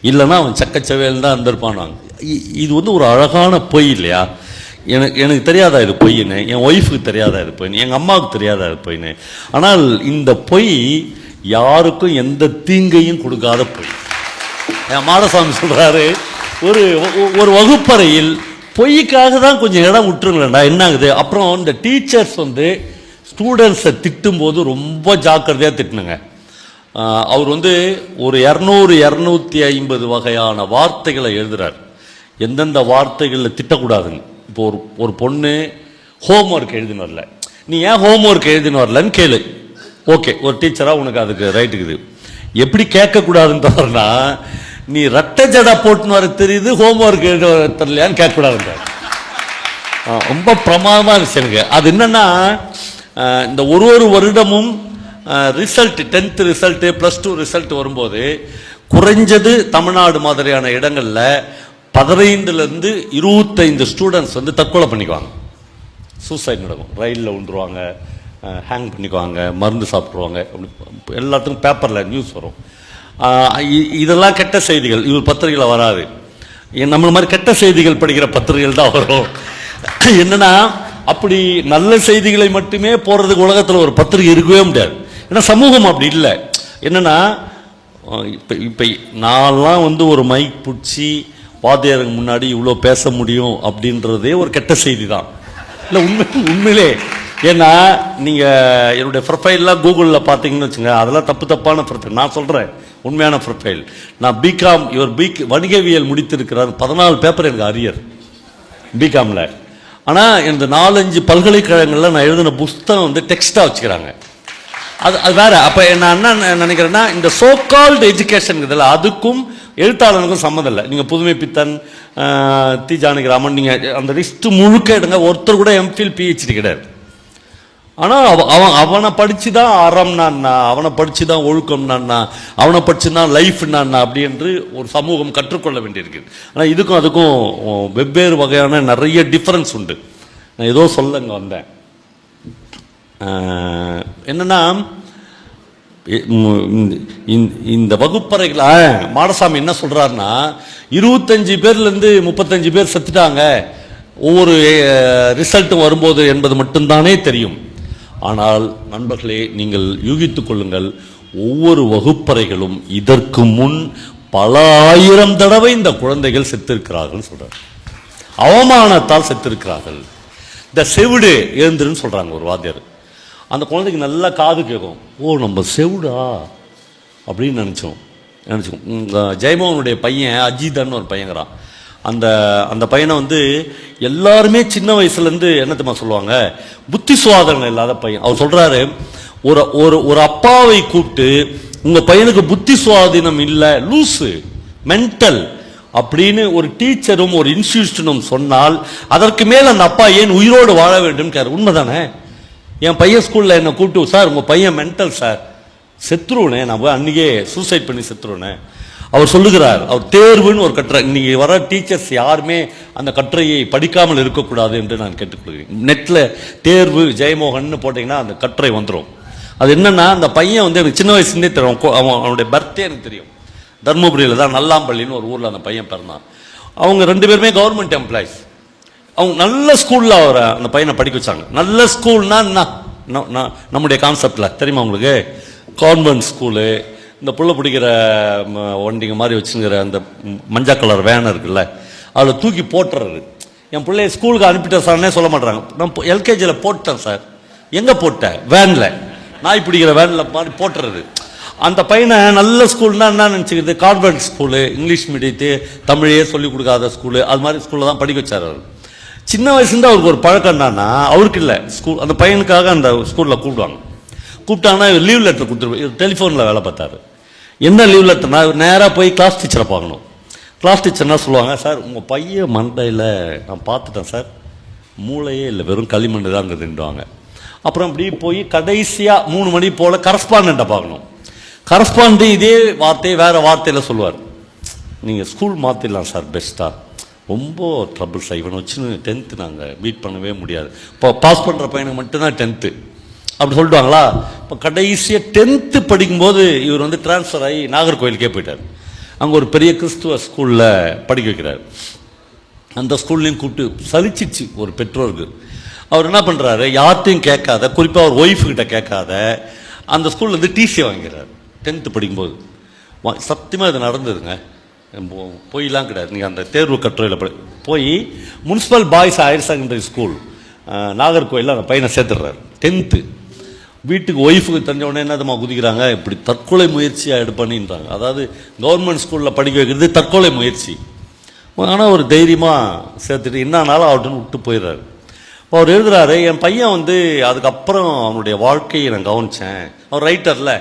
இல்லைன்னா அவன் சக்கச்சவேல் தான் இருந்திருப்பான். இது ஒரு அழகான பொய் இல்லையா? எனக்கு தெரியாதா இது பொய்ன்னு, என் ஒய்ஃபுக்கு தெரியாதா இது பொய்ன்னு, எங்க அம்மாவுக்கு தெரியாதா இது பொய்ன்னு. ஆனால் இந்த பொய் யாருக்கும் எந்த தீங்கையும் கொடுக்காத பொய். என் மாடசாமி சொல்றாரு, ஒரு வகுப்பறையில் பொய்க்காக தான் கொஞ்சம் இடம் விட்டுருங்களேன்டா, என்ன ஆகுது? அப்புறம் இந்த டீச்சர்ஸ் ஸ்டூடெண்ட்ஸை திட்டும் போது ரொம்ப ஜாக்கிரதையாக திட்டணுங்க. அவர் ஒரு 200-250 வகையான வார்த்தைகளை எழுதுறார், எந்தெந்த வார்த்தைகளில் திட்டக்கூடாதுன்னு. இப்போ ஒரு பொண்ணு ஹோம் ஒர்க் எழுதின்னு வரல. நீ ஏன் ஹோம் ஒர்க் எழுதின்னு வரலன்னு கேளு. ஓகே, ஒரு டீச்சராக உனக்கு அதுக்கு ரைட் இருக்குது. எப்படி கேட்கக்கூடாதுன்னு தவறுனா, நீ ரெட்டை ஜடா போட்டுன்னு வர தெரியுது, ஹோம் ஒர்க் எழுத தெரியலையான்னு கேட்கக்கூடாதுன்ற. ரொம்ப பிரமாதமாக இருந்துச்சு எனக்கு. அது என்னன்னா, இந்த ஒரு வருடமும் ரிசல்ட், 10th ரிசல்ட்டு, +2 ரிசல்ட் வரும்போது குறைஞ்சது தமிழ்நாடு மாதிரியான இடங்களில் 15லேருந்து 25 ஸ்டூடெண்ட்ஸ் வந்து தற்கொலை பண்ணிக்குவாங்க. சூசைட் நடக்கும். ரயிலில் விழுந்துருவாங்க, ஹேங் பண்ணிக்குவாங்க, மருந்து சாப்பிட்ருவாங்க. எல்லாத்துக்கும் பேப்பரில் நியூஸ் வரும். இதெல்லாம் கெட்ட செய்திகள். இவர் பத்திரிகையில் வராது. நம்மள மாதிரி கெட்ட செய்திகள் படிக்கிற பத்திரிகைகள் தான் வரும். என்னன்னா, அப்படி நல்ல செய்திகளை மட்டுமே போடுறதுக்கு உலகத்தில் ஒரு பத்திரிகை இருக்கவே முடியாது. ஏன்னா சமூகம் அப்படி இல்லை. என்னன்னா, இப்போ நான்லாம் வந்து ஒரு மைக் பிடிச்சி வாத்தியாருக்கு முன்னாடி இவ்வளோ பேச முடியும் அப்படின்றதே ஒரு கெட்ட செய்தி தான். இல்லை, உண்மையிலே. ஏன்னா நீங்கள் என்னுடைய ப்ரொஃபைல்லாம் கூகுளில் பார்த்தீங்கன்னு வச்சுங்க, அதெல்லாம் தப்பான ப்ரொஃபைல். நான் சொல்கிறேன் உண்மையான ப்ரொஃபைல். நான் பிகாம், இவர் வணிகவியல் முடித்திருக்கிறார். 14 பேப்பர் எனக்கு அரியர் பிகாமில். ஆனால் இந்த 4-5 பல்கலைக்கழகங்களில் நான் எழுதின புஸ்தகம் வந்து டெக்ஸ்டாக வச்சுக்கிறாங்க. அது வேற. அப்போ நான் என்ன நினைக்கிறேன்னா, இந்த சோ கால்டு எஜுகேஷன் இதில் அதுக்கும் எழுத்தாளனுக்கும் சம்மந்தம் இல்லை. நீங்கள் புதுமை பித்தன், தி ஜானகிராமன், நீங்கள் அந்த லிஸ்ட் முழுக்க எடுங்க, ஒருத்தர் கூட எம்ஃபில் பிஹெச்டி கிடையாது. ஆனால் அவனை படித்து தான் அறம்னா, அவனை படித்து தான் ஒழுக்கம்னா, அவனை படித்து தான் லைஃப்னா அப்படி என்று ஒரு சமூகம் கற்றுக்கொள்ள வேண்டியிருக்குது. ஆனால் இதுக்கும் அதுக்கும் வெவ்வேறு வகையான நிறைய டிஃப்ரென்ஸ் உண்டு. நான் ஏதோ சொல்லங்க வந்தேன். என்னன்னா, இந்த வகுப்பறைகள் மாடசாமி என்ன சொல்றாருன்னா, 25 பேர்லேருந்து 35 பேர் செத்துட்டாங்க ஒவ்வொரு ரிசல்ட்டும் வரும்போது என்பது மட்டும்தானே தெரியும். ஆனால் நண்பர்களே, நீங்கள் யூகித்துக் கொள்ளுங்கள், ஒவ்வொரு வகுப்பறைகளும் இதற்கு முன் பல ஆயிரம் தடவை இந்த குழந்தைகள் செத்திருக்கிறார்கள் சொல்றார். அவமானத்தால் செத்திருக்கிறார்கள். இந்த செவிடு எழுந்துருன்னு சொல்றாங்க ஒரு வாத்தியார். அந்த குழந்தைக்கு நல்லா காது கேட்கும். ஓ, நம்ம செவிடா அப்படின்னு நினச்சோம். ஜெயமோகனுடைய பையன் அஜிதன்னு ஒரு பையங்கிறான். அந்த பையனை வந்து எல்லாருமே சின்ன வயசுலேருந்து என்னத்தமா சொல்லுவாங்க, புத்தி சுவாதனம் இல்லாத பையன். அவர் சொல்றாரு, ஒரு அப்பாவை கூப்பிட்டு உங்க பையனுக்கு புத்தி சுவாதீனம் இல்லை, லூசு, மென்டல் அப்படின்னு ஒரு டீச்சரும் ஒரு இன்ஸ்டிடியூஷனும் சொன்னால் அதற்கு மேல் அந்த அப்பா ஏன் உயிரோடு வாழ வேண்டும்? உண்மைதானே? என் பையன் ஸ்கூலில் என்னை கூப்பிட்டு, சார் உங்கள் பையன் மென்டல் சார், செத்துருவனே, நான் அன்றைக்கே சூசைட் பண்ணி செத்துருவனே. அவர் சொல்லுகிறார், அவர் தேர்வுன்னு ஒரு கட்டுரை, இன்னைக்கு வர டீச்சர்ஸ் யாருமே அந்த கட்டுரையை படிக்காமல் இருக்கக்கூடாது என்று நான் கேட்டுக்கொள்கிறேன். நெட்டில் தேர்வு ஜெயமோகன் போட்டிங்கன்னா அந்த கட்டுரை வந்துடும். அது என்னன்னா, அந்த பையன் வந்து எனக்கு சின்ன வயசுலேருந்தே தெரியும். அவனுடைய பர்த்டே எனக்கு தெரியும். தர்மபுரியில் தான் நல்லாம்பள்ளின்னு ஒரு ஊரில் அந்த பையன் பிறந்தான். அவங்க 2 பேருமே கவர்மெண்ட் எம்ப்ளாயிஸ். அவங்க நல்ல ஸ்கூலில் அந்த பையனை படிக்க வச்சாங்க. நல்ல ஸ்கூல்னா நம்முடைய கான்செப்டில் தெரியுமா உங்களுக்கு? கான்வென்ட் ஸ்கூலு, இந்த புள்ள பிடிக்கிற வண்டிங்க மாதிரி வச்சுங்கிற அந்த மஞ்சள் கலர் வேன் இருக்குல்ல, அதில் தூக்கி போட்டுறது. என் பிள்ளைய ஸ்கூலுக்கு அனுப்பிட்ட சார்னே சொல்ல மாட்டாங்க. நான் எல்கேஜியில் போட்டேன் சார். எங்கே போட்டேன்? வேனில், நாய் பிடிக்கிற வேனில் மாதிரி போட்டுறது. அந்த பையனை நல்ல ஸ்கூல்னா என்ன நினச்சிக்கிறது? கான்வென்ட் ஸ்கூலு, இங்கிலீஷ் மீடியத்து, தமிழையே சொல்லிக் கொடுக்காத ஸ்கூலு, அது மாதிரி ஸ்கூலில் தான் படிக்க வச்சார் அவர். சின்ன வயசுலேருந்து அவருக்கு ஒரு பழக்கம் என்னன்னா, அவருக்கு இல்லை ஸ்கூல், அந்த பையனுக்காக அந்த ஸ்கூலில் கூப்பிட்டாங்கன்னா லீவ் லெட்டர் கொடுத்துருவார். டெலிஃபோனில் வேலை பார்த்தாரு. என்ன லீவ் லெட்டர்னா, நேராக போய் கிளாஸ் டீச்சரை பார்க்கணும். கிளாஸ் டீச்சர்னா சொல்லுவாங்க, சார் உங்கள் பையன் மண்டையில் நான் பார்த்துட்டேன் சார், மூளையே இல்லை, வெறும் களிமண் தான் அங்கே திண்டுவாங்க. அப்புறம் இப்படி போய் கடைசியாக 3 மணி போல் கரஸ்பாண்டண்ட்டை பார்க்கணும். கரஸ்பாண்ட் இதே வார்த்தையை வேறு வார்த்தையில் சொல்லுவார், நீங்கள் ஸ்கூல் மாற்றிடலாம் சார் பெஸ்ட்டாக, ரொம்ப ட்ரபிள் சார், இவனை வச்சுன்னு 10th நாங்கள் மீட் பண்ணவே முடியாது, இப்போ பாஸ் பண்ணுற பையனுக்கு மட்டும்தான் 10th அப்படி சொல்லிட்டுவாங்களா. இப்போ கடைசியாக 10th படிக்கும்போது இவர் வந்து டிரான்ஸ்ஃபர் ஆகி நாகர்கோவிலுக்கே போயிட்டார். அங்கே ஒரு பெரிய கிறிஸ்துவ ஸ்கூலில் படிக்க வைக்கிறார். அந்த ஸ்கூல்லையும் கூப்பிட்டு சலிச்சிச்சு ஒரு பெற்றோருக்கு. அவர் என்ன பண்ணுறாரு, யார்ட்டையும் கேட்காத, குறிப்பாக அவர் ஒய்ஃபுக்கிட்ட கேட்காத அந்த ஸ்கூல்லேருந்து டிசி வாங்கிறார் 10th படிக்கும்போது. சத்தியமாக இது நடந்ததுங்க, போயெலாம் கிடையாது. நீங்கள் அந்த தேர்வு கட்டுரையில் போய் municipal boys higher secondary school நாகர்கோயிலில் அந்த பையனை சேர்த்துடுறாரு 10th. வீட்டுக்கு ஒய்ஃபுக்கு தெரிஞ்சவொடனே என்னதுமா குதிக்கிறாங்க, இப்படி தற்கொலை முயற்சியாக எடுப்பண்ணின்றாங்க. அதாவது கவர்மெண்ட் ஸ்கூலில் படிக்க வைக்கிறது தற்கொலை முயற்சி. ஆனால் ஒரு தைரியமாக சேர்த்துட்டு என்னானாலும் அவர்கிட்ட விட்டு போயிடுறாரு. அவர் எழுதுறாரு, என் பையன் வந்து அதுக்கப்புறம் அவனுடைய வாழ்க்கையை நான் கவனிச்சேன். அவன் ரைட்டர்ல,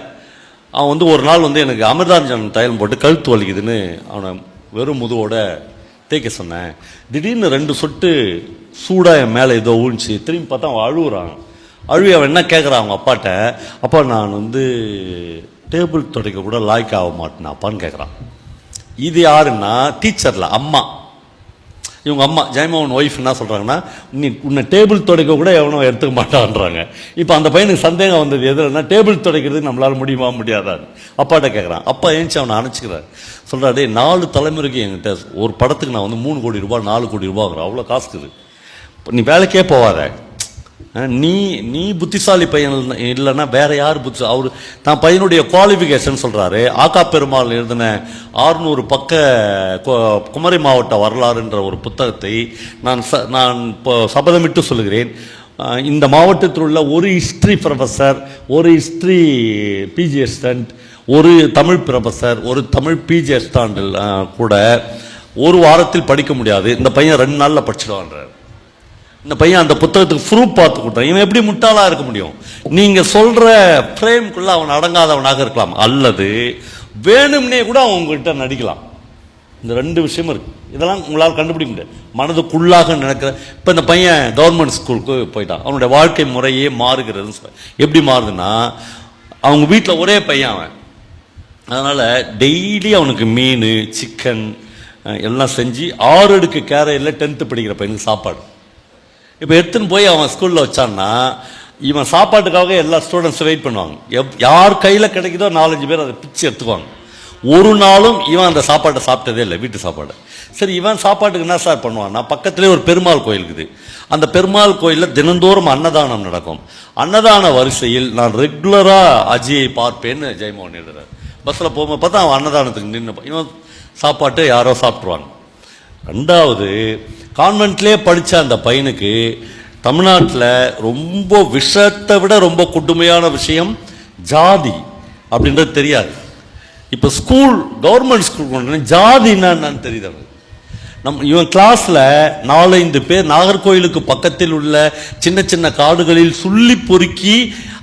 அவன் வந்து ஒரு நாள் வந்து எனக்கு அமிர்தாஞ்சன் தைலம் போட்டு கழுத்து வலிக்குதுன்னு அவனை வெறும் முதுவோட தேய்க்க சொன்னேன். திடீர்னு 2 சொட்டு சூடா என் மேலே ஏதோ ஊழிச்சு. திரும்பி பார்த்தா அவன் அழுகுறான். அழுவி அவன் என்ன கேட்குறான் அவங்க அப்பாட்ட, அப்பா நான் வந்து டேபிள் துடைக்க கூட லாய்க்கு ஆக மாட்டேன் அப்பான்னு கேட்குறான். இது யாருன்னா டீச்சர்ல அம்மா. இவங்க அம்மா ஜெயமோகன் ஒய்ஃப் என்ன சொல்றாங்கன்னா, நீ உன்னை டேபிள் துடைக்க கூட எவனோ எடுத்துக்க மாட்டான்றாங்க. இப்போ அந்த பையனுக்கு சந்தேகம் வந்தது எதுனா, டேபிள் துடைக்கிறதுக்கு நம்மளால முடியுமா முடியாதான்னு அப்பாட்ட கேட்குறான். அப்பா ஏஞ்சி அவனை அனுப்பிச்சுக்கிறார். சொல்றாரு, 4 தலைமுறைக்கு என்கிட்ட ஒரு படத்துக்கு நான் வந்து 3 கோடி ரூபாய் 4 கோடி ரூபாய் ஆகுறேன், அவ்வளோ காசு இருக்குது. நீ வேலைக்கே போவாத, நீ புத்திசாலி பையன் இல்லைன்னா வேற யார் புத்திசாலி? அவரு தான் பையனுடைய குவாலிஃபிகேஷன் சொல்றாரு. ஆகா பெருமாள் எழுதின 600 பக்க குமரி மாவட்ட வரலாறுன்ற ஒரு புத்தகத்தை நான் சபதமிட்டு சொல்லுகிறேன். இந்த மாவட்டத்தில் உள்ள ஒரு ஹிஸ்டரி ப்ரொஃபஸர், ஒரு ஹிஸ்டரி பிஜி அசிஸ்டன்ட், ஒரு தமிழ் ப்ரொஃபஸர், ஒரு தமிழ் பிஜி அசிஸ்டன்ட் கூட ஒரு வாரத்தில் படிக்க முடியாது. இந்த பையன் 2 நாளில் படிச்சிடுவான்றார். இந்த பையன் அந்த புத்தகத்துக்கு ப்ரூஃப் பார்த்து கொடுத்தான். இவன் எப்படி முட்டாளா இருக்க முடியும்? நீங்க சொல்ற ஃப்ரேம்குள்ள அவன் அடங்காதவனாக இருக்கலாம், அல்லது வேணும்னே கூட அவங்ககிட்ட நடிக்கலாம். இந்த 2 விஷயம் இருக்கு. இதெல்லாம் உங்களால் கண்டுபிடிக்க முடியாது. மனதுக்குள்ளாக நினைக்கிற. இப்ப இந்த பையன் கவர்மெண்ட் ஸ்கூலுக்கு போயிட்டான். அவனுடைய வாழ்க்கை முறையே மாறுகிறது. எப்படி மாறுதுன்னா, அவங்க வீட்டில் ஒரே பையன் அவன். அதனால டெய்லி அவனுக்கு மீன், சிக்கன் எல்லாம் செஞ்சு 6 அடுக்கு கேரையில் 10th படிக்கிற பையனுக்கு சாப்பாடு. இப்போ எடுத்துன்னு போய் அவன் ஸ்கூலில் வச்சான்னா, இவன் சாப்பாட்டுக்காக எல்லா ஸ்டூடெண்ட்ஸ் வெயிட் பண்ணுவாங்க. யார் கையில் கிடைக்குதோ 4-5 பேர் அதை பிச்சு எடுத்துக்குவாங்க. ஒரு நாளும் இவன் அந்த சாப்பாட்டை சாப்பிட்டதே இல்லை, வீட்டு சாப்பாடு. சரி, இவன் சாப்பாட்டுக்கு என்ன சார் பண்ணுவான்னா, பக்கத்துலேயே ஒரு பெருமாள் கோயில் இருக்குது. அந்த பெருமாள் கோயிலில் தினந்தோறும் அன்னதானம் நடக்கும். அன்னதான வரிசையில் நான் ரெகுலராக அஜியை பார்ப்பேன்னு ஜெயமோகன் எழுதுறாரு. பஸ்ஸில் போகும்போது பார்த்தா அவன் அன்னதானத்துக்கு நின்று இவன் சாப்பாட்டு யாரோ சாப்பிட்ருவாங்க. 2வது, கான்வென்ட்லேயே படித்த அந்த பையனுக்கு தமிழ்நாட்டில் ரொம்ப விஷத்தை விட ரொம்ப கொடுமையான விஷயம் ஜாதி அப்படின்றது தெரியாது. இப்போ ஸ்கூல், கவர்மெண்ட் ஸ்கூல் ஜாதி என்னன்னு தெரியுது. இவன் கிளாஸ்ல 4-5 பேர் நாகர்கோயிலுக்கு பக்கத்தில் உள்ள சின்ன சின்ன காடுகளில் சுள்ளி பொறுக்கி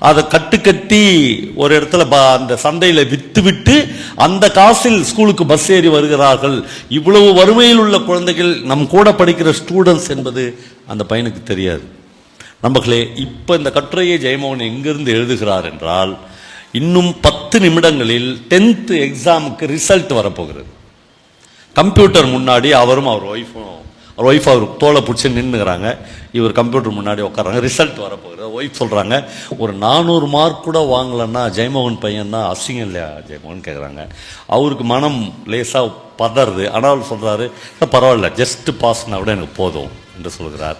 அதை கட்டி ஒரு இடத்துல அந்த சந்தையில வித்து அந்த காசில் ஸ்கூலுக்கு பஸ் ஏறி வருகிறார்கள். இவ்வளவு வறுமையில் உள்ள குழந்தைகள் நம் கூட படிக்கிற ஸ்டூடெண்ட்ஸ் என்பது அந்த பையனுக்கு தெரியாது. நம்பர்களே, இப்ப இந்த கட்டுரையை ஜெயமோகன் எங்கிருந்து எழுதுகிறார் என்றால், இன்னும் 10 நிமிடங்களில் 10th எக்ஸாமுக்கு ரிசல்ட் வரப்போகிறது. கம்ப்யூட்டர் முன்னாடி அவரும் அவர் ஒய்ஃப் அவர் தோலை பிடிச்சி நின்றுக்கிறாங்க. இவர் கம்ப்யூட்டர் முன்னாடி உட்காராங்க. ரிசல்ட் வரப்போகிறது. ஒய்ஃப் சொல்கிறாங்க, ஒரு 400 மார்க் கூட வாங்கலன்னா ஜெயமோகன் பையன்னா அசிங்கம் இல்லையா ஜெயமோகன் கேட்குறாங்க. அவருக்கு மனம் லேசாக பதறது. ஆனால் சொல்கிறாரு, பரவாயில்ல, ஜஸ்ட் பாஸ்னா விட எனக்கு போதும் என்று சொல்கிறார்.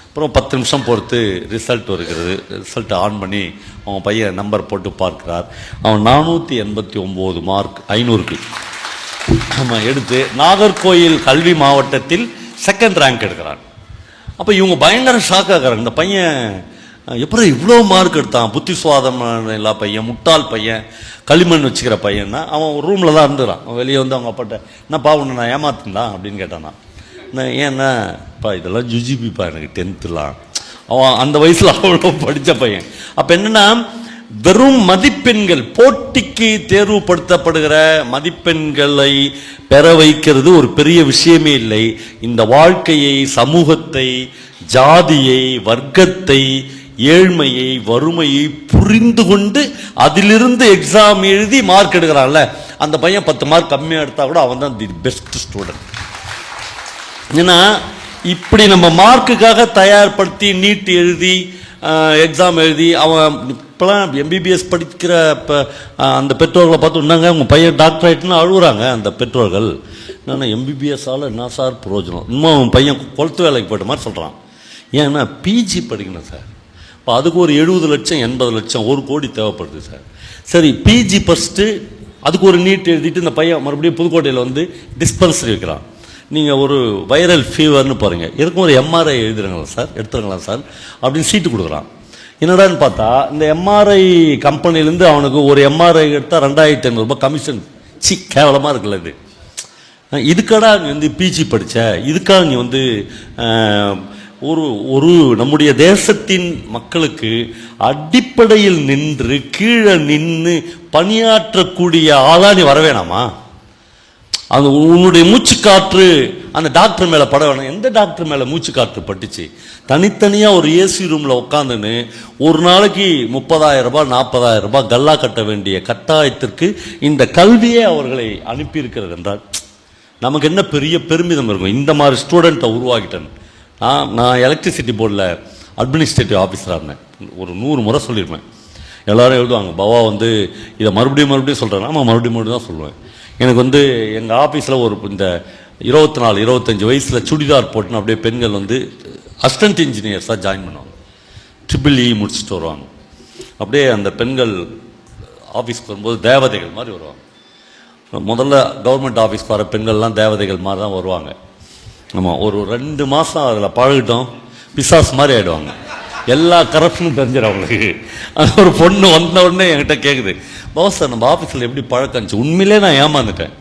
அப்புறம் 10 நிமிஷம் பொறுத்து ரிசல்ட் வருகிறது. ரிசல்ட் ஆன் பண்ணி அவன் பையன் நம்பர் போட்டு பார்க்கிறார். அவன் 489 மார்க் 500க்கு எடுத்து நாகர்கோயில் கல்வி மாவட்டத்தில் 2nd ரேங்க் எடுக்கிறான். அப்போ இவங்க பயங்கர ஷாக் ஆகிறாங்க. இந்த பையன் எப்படி இவ்வளோ மார்க் எடுத்தான்? புத்தி சுவாதம் இல்லா பையன், முட்டாள் பையன், களிமண் வச்சுக்கிற பையன்னா அவன் ஒரு ரூமில் தான் இருந்துறான். அவன் வெளியே வந்து அவங்க அப்பாட்ட, என்னப்பா உன்னை நான் ஏமாத்துந்தான் அப்படின்னு கேட்டானா. ஏன்னாப்பா இதெல்லாம் ஜுஜிபிப்பா எனக்கு 10th. அவன் அந்த வயசில் அவ்வளோ படித்த பையன். அப்போ என்னன்னா, வெறும் மதிப்பெண்கள், போட்டிக்கு தேர்வுபடுத்தப்படுகிற மதிப்பெண்களை பெற வைக்கிறது ஒரு பெரிய விஷயமே இல்லை. இந்த வாழ்க்கையை, சமூகத்தை, ஜாதியை, வர்க்கத்தை, ஏழ்மையை, வறுமையை புரிந்து கொண்டு அதிலிருந்து எக்ஸாம் எழுதி மார்க் எடுக்கிறான்ல, அந்த பையன் 10 மார்க் கம்மியாக எடுத்தா கூட அவன் தான் தி பெஸ்ட் ஸ்டூடெண்ட். ஏன்னா இப்படி நம்ம மார்க்குக்காக தயார்படுத்தி நீட் எழுதி எக்ஸாம் எழுதி அவன் இப்போலாம் எம்பிபிஎஸ் படிக்கிற அந்த பெற்றோர்களை பார்த்து இருந்தாங்க, உங்கள் பையன் டாக்டர் ஆகிட்டுன்னு அழுகுறாங்க அந்த பெற்றோர்கள். என்னன்னா எம்பிபிஎஸ்ஸால் என்ன சார் பிரயோஜனம்? இன்னும் அவன் பையன் கொளுத்து வேலைக்கு போய்ட்ட மாதிரி சொல்கிறான். ஏன்னா பிஜி படிக்கணும் சார். இப்போ அதுக்கு ஒரு 70 லட்சம் 80 லட்சம் 1 கோடி தேவைப்படுது சார். சரி, பிஜி ஃபஸ்ட்டு, அதுக்கு ஒரு நீட் எழுதிட்டு இந்த பையன் மறுபடியும் புதுக்கோட்டையில் வந்து டிஸ்பென்சரி வைக்கிறான். நீங்கள் ஒரு வைரல் ஃபீவர்னு பாருங்க, எதுக்கும் ஒரு எம்ஆர்ஐ எழுதுறீங்களா சார், எடுத்துருங்களா சார் அப்படின்னு சீட்டு கொடுக்குறான். என்னடான்னு பார்த்தா, இந்த எம்ஆர்ஐ கம்பெனிலேருந்து அவனுக்கு ஒரு எம்ஆர்ஐ எடுத்தால் 2500 ரூபாய் கமிஷன். கேவலமாக இருக்குல்ல இது. இதுக்காடா நீ வந்து பிஜி படித்த, இதுக்காக நீ வந்து ஒரு ஒரு நம்முடைய தேசத்தின் மக்களுக்கு அடிப்படையில் நின்று கீழே நின்று பணியாற்றக்கூடிய ஆளா நீ வர வேணாமா? அந்த உன்னுடைய மூச்சு காற்று அந்த டாக்டர் மேல பட வேணாம். எந்த டாக்டர் மேல மூச்சு காற்று பட்டுச்சு? தனித்தனியா ஒரு ஏசி ரூம்ல உட்காந்துன்னு ஒரு நாளைக்கு 30,000 ரூபாய் 40,000 ரூபாய் கல்லா கட்ட வேண்டிய கட்டாயத்திற்கு இந்த கல்வியே அவர்களை அனுப்பி இருக்கிறது என்றால் நமக்கு என்ன பெரிய பெருமிதம் இருக்கும். இந்த மாதிரி ஸ்டூடெண்ட்டை உருவாக்கிட்டேன். நான் எலக்ட்ரிசிட்டி போர்டில் அட்மினிஸ்ட்ரேட்டிவ் ஆஃபீஸராக இருந்தேன். ஒரு 100 முறை சொல்லியிருப்பேன். எல்லாரும் எழுதுவாங்க, பவா இதை மறுபடியும் சொல்கிறேன். ஆமாம், மறுபடியும் தான் சொல்லுவேன். எனக்கு எங்கள் ஆஃபீஸில் ஒரு இந்த 24-25 வயசில் சுடிதார் போட்டுன்னு அப்படியே பெண்கள் அசிஸ்டன்ட் இன்ஜினியர்ஸாக ஜாயின் பண்ணுவாங்க. ட்ரிபிள் இ முடிச்சுட்டு வருவாங்க. அப்படியே அந்த பெண்கள் ஆஃபீஸ்க்கு வரும்போது தேவதைகள் மாதிரி வருவாங்க. முதல்ல கவர்மெண்ட் ஆஃபீஸ்க்கு வர பெண்கள்லாம் தேவதைகள் மாதிரி தான் வருவாங்க. ஆமாம், ஒரு 2 மாதம் அதில் பழகிட்டோம், பிசாஸ் மாதிரி ஆகிடுவாங்க. எல்லா கரப்ஷனும் தெரிஞ்சிடும் அவங்களுக்கு. அது ஒரு பொண்ணு வந்த உடனே என்கிட்ட கேட்குது, பாஸ் சார் நம்ம ஆஃபீஸில் எப்படி பழக்கம்ச்சு? உண்மையிலே நான் ஏமாந்துட்டேன்.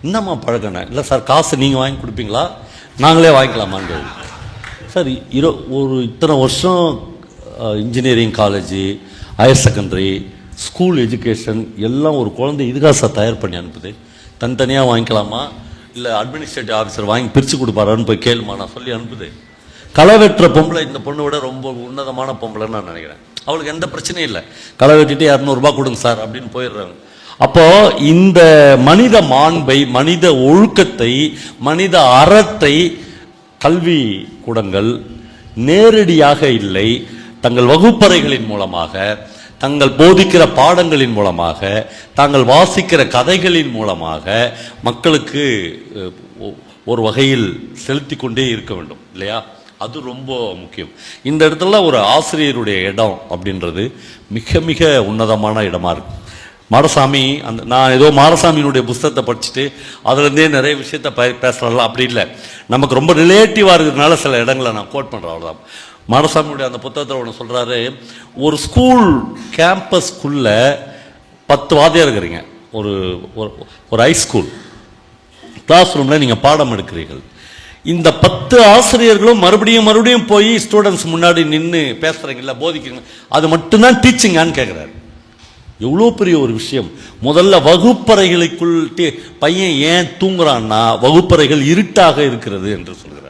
என்னம்மா பழக்கண்ணே? இல்லை சார், காசு நீங்கள் வாங்கி கொடுப்பீங்களா, நாங்களே வாங்கிக்கலாமான்னு சார். ஒரு இத்தனை வருஷம் engineering college, higher secondary, school education எல்லாம் ஒரு குழந்தை இதுக்காக சார் தயார் பண்ணி அனுப்புது. தனித்தனியாக வாங்கிக்கலாமா, இல்லை அட்மினிஸ்ட்ரேட்டிவ் ஆஃபீஸர் வாங்கி பிரித்து கொடுப்பாரான்னு போய் கேளுமா, நான் சொல்லி அனுப்புது. களை வெட்டுற பொம்பளை இந்த பொண்ணை விட ரொம்ப உன்னதமான பொம்பளைன்னு நான் நினைக்கிறேன். அவளுக்கு எந்த பிரச்சனையும் இல்லை. களை வெட்டிட்டு 200 ரூபாய் கொடுங்க சார் அப்படின்னு போயிடுறாங்க. அப்போ இந்த மனித மாண்பை, மனித ஒழுக்கத்தை, மனித அறத்தை கல்வி கூடங்கள் நேரடியாக இல்லை, தங்கள் வகுப்பறைகளின் மூலமாக, தங்கள் போதிக்கிற பாடங்களின் மூலமாக, தாங்கள் வாசிக்கிற கதைகளின் மூலமாக மக்களுக்கு ஒரு வகையில் செலுத்தி கொண்டே இருக்க வேண்டும் இல்லையா? அது ரொம்ப முக்கியம். இந்த இடத்துல ஒரு ஆசிரியருடைய இடம் அப்படின்றது மிக மிக உன்னதமான இடமா இருக்கு. மாடசாமி நான் ஏதோ மாடசாமியினுடைய புஸ்தகத்தை படிச்சுட்டு அதுலேருந்தே நிறைய விஷயத்த பேசலாம் அப்படி இல்லை. நமக்கு ரொம்ப ரிலேட்டிவாக இருக்கிறதுனால சில இடங்களை நான் கோட் பண்ணுறேன், அவ்வளோதான். மாடசாமியுடைய அந்த புத்தகத்தில் ஒன்று சொல்கிறாரு, ஒரு ஸ்கூல் கேம்பஸ்குள்ள 10 வாத்தியார் இருக்கிறீங்க. ஒரு ஒரு ஹை ஸ்கூல் கிளாஸ் ரூமில் நீங்கள் பாடம் எடுக்கிறீர்கள். இந்த 10 ஆசிரியர்களும் மறுபடியும் போய் ஸ்டூடெண்ட்ஸ் முன்னாடி நின்று பேசுகிறீங்களா, போதிக்கிறீங்க, அது மட்டும்தான் டீச்சிங்கான்னு கேட்குறாரு. எவ்வளோ பெரிய ஒரு விஷயம். முதல்ல வகுப்பறைகளுக்குள் பையன் ஏன் தூங்குறான்னா வகுப்பறைகள் இருட்டாக இருக்கிறது என்று சொல்கிறார்.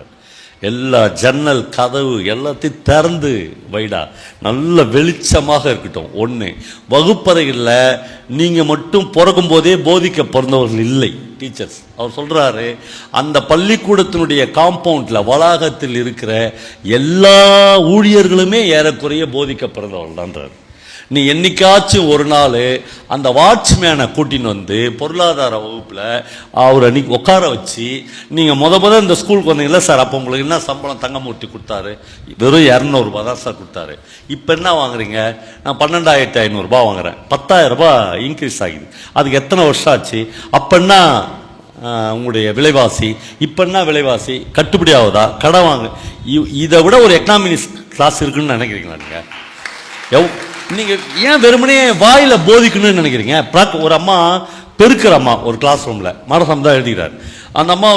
எல்லா ஜன்னல் கதவு எல்லாத்தையும் திறந்து வைடா, நல்ல வெளிச்சமாக இருக்கட்டும். ஒன்று, வகுப்பறைகளில் நீங்கள் மட்டும் பிறக்கும் போதே போதிக்க பிறந்தவர்கள் இல்லை டீச்சர்ஸ். அவர் சொல்றாரு, அந்த பள்ளிக்கூடத்தினுடைய காம்பவுண்ட்ல வளாகத்தில் இருக்கிற எல்லா ஊழியர்களுமே ஏறக்குறைய போதிக்க பிறந்தவர்கள் தான்றார். நீ என்னைக்காச்சும் ஒரு நாள் அந்த வாட்ச்மேனை கூட்டின்னு பொருளாதார வகுப்பில் அவர் அன்னைக்கு உட்கார வச்சு, நீங்கள் முத இந்த ஸ்கூலுக்கு வந்தீங்களா சார், அப்போ உங்களுக்கு என்ன சம்பளம் தங்கமூர்த்தி கொடுத்தாரு? வெறும் 200 ரூபாய் தான் சார் கொடுத்தாரு. இப்போ என்ன வாங்குறீங்க? நான் 12,500 ரூபாய் வாங்குறேன். 10,000 ரூபாய் இன்க்ரீஸ் ஆகிது. அதுக்கு எத்தனை வருஷம் ஆச்சு? அப்பன்னா உங்களுடைய விலைவாசி, இப்போ என்ன விலைவாசி, கட்டுப்படி ஆகுதா, கடன் வாங்க, இதை விட ஒரு எக்கனாமிக்ஸ் கிளாஸ் இருக்குன்னு நினைக்கிறீங்களா? நீங்கள் நீங்கள் ஏன் வெறுமனே வாயில போதிக்கணும்னு நினைக்கிறீங்க? ஒரு அம்மா பெருக்கிற அம்மா ஒரு கிளாஸ் ரூம்ல மாடசாமி தான் எழுதுகிறார். அந்த அம்மா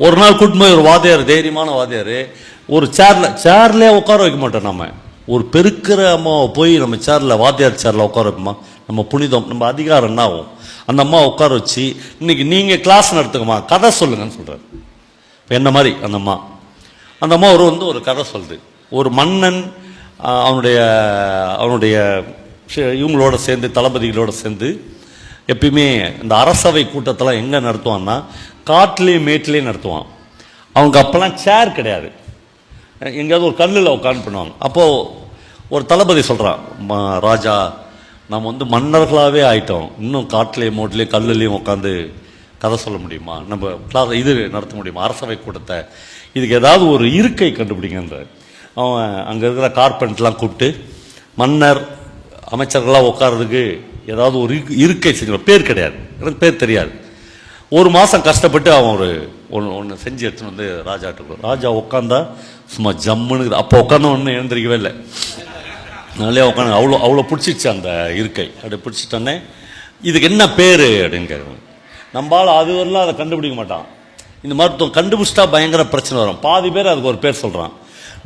ஒரு நாள் கூட்டிட்டு போய் ஒரு வாத்தியார், தைரியமான வாத்தியார், ஒரு சேர்ல உட்கார வைக்க மாட்டோம். நம்ம ஒரு பெருக்கிற அம்மாவை போய் நம்ம வாத்தியார் சேர்ல உட்கார வைப்போமா? நம்ம புனிதம், நம்ம அதிகாரம் என்ன ஆகும்? அந்த அம்மா உட்கார வச்சு, இன்னைக்கு நீங்க கிளாஸ் நடத்துக்கமா, கதை சொல்லுங்கன்னு சொல்றாரு. என்ன மாதிரி அந்த அம்மா ஒரு கதை சொல்லுது. ஒரு மன்னன் அவனுடைய இவங்களோட சேர்ந்து, தளபதிகளோட சேர்ந்து எப்பயுமே இந்த அரசவை கூட்டத்தெல்லாம் எங்கே நடத்துவான்னா காட்டிலேயே மேட்டிலேயே நடத்துவான். அவங்க அப்போல்லாம் சேர் கிடையாது, எங்கேயாவது ஒரு கல்லில் உட்காந்து பண்ணுவாங்க. அப்போது ஒரு தளபதி சொல்கிறான், ராஜா நம்ம மன்னர்களாகவே ஆயிட்டோம், இன்னும் காட்டிலேயே மோட்டிலேயே கல்லுலேயும் உட்காந்து கதை சொல்ல முடியுமா, நம்ம கிளாஸ் இது நடத்த முடியுமா, அரசவை கூட்டத்தை, இதுக்கு ஏதாவது ஒரு இருக்கை கண்டுபிடிங்கன்ற. அவன் அங்கே இருக்கிற கார்பெண்ட்லாம் கூப்பிட்டு மன்னர் அமைச்சர்கள்லாம் உட்கார்றதுக்கு ஏதாவது ஒரு இருக்கை செஞ்சு, பேர் கிடையாது, எனக்கு பேர் தெரியாது. ஒரு மாதம் கஷ்டப்பட்டு அவன் ஒன்று செஞ்சு எடுத்துன்னு ராஜாட்டுக்கு. ராஜா உட்காந்தா சும்மா ஜம்முன்னு. அப்போ உட்காந்த ஒன்று எழுந்திரிக்கவே இல்லை, நல்லே உட்காந்து அவ்வளோ பிடிச்சிச்சு அந்த இருக்கை. அப்படி பிடிச்சிட்டோன்னே இதுக்கு என்ன பேர் அப்படின்னு கேட்குறேன். நம்மளால் அது வரலாம் அதை கண்டுபிடிக்க மாட்டான். இந்த மருத்துவம் கண்டுபிடிச்சிட்டா பயங்கர பிரச்சனை வரும். பாதி பேர் அதுக்கு ஒரு பேர் சொல்கிறான்.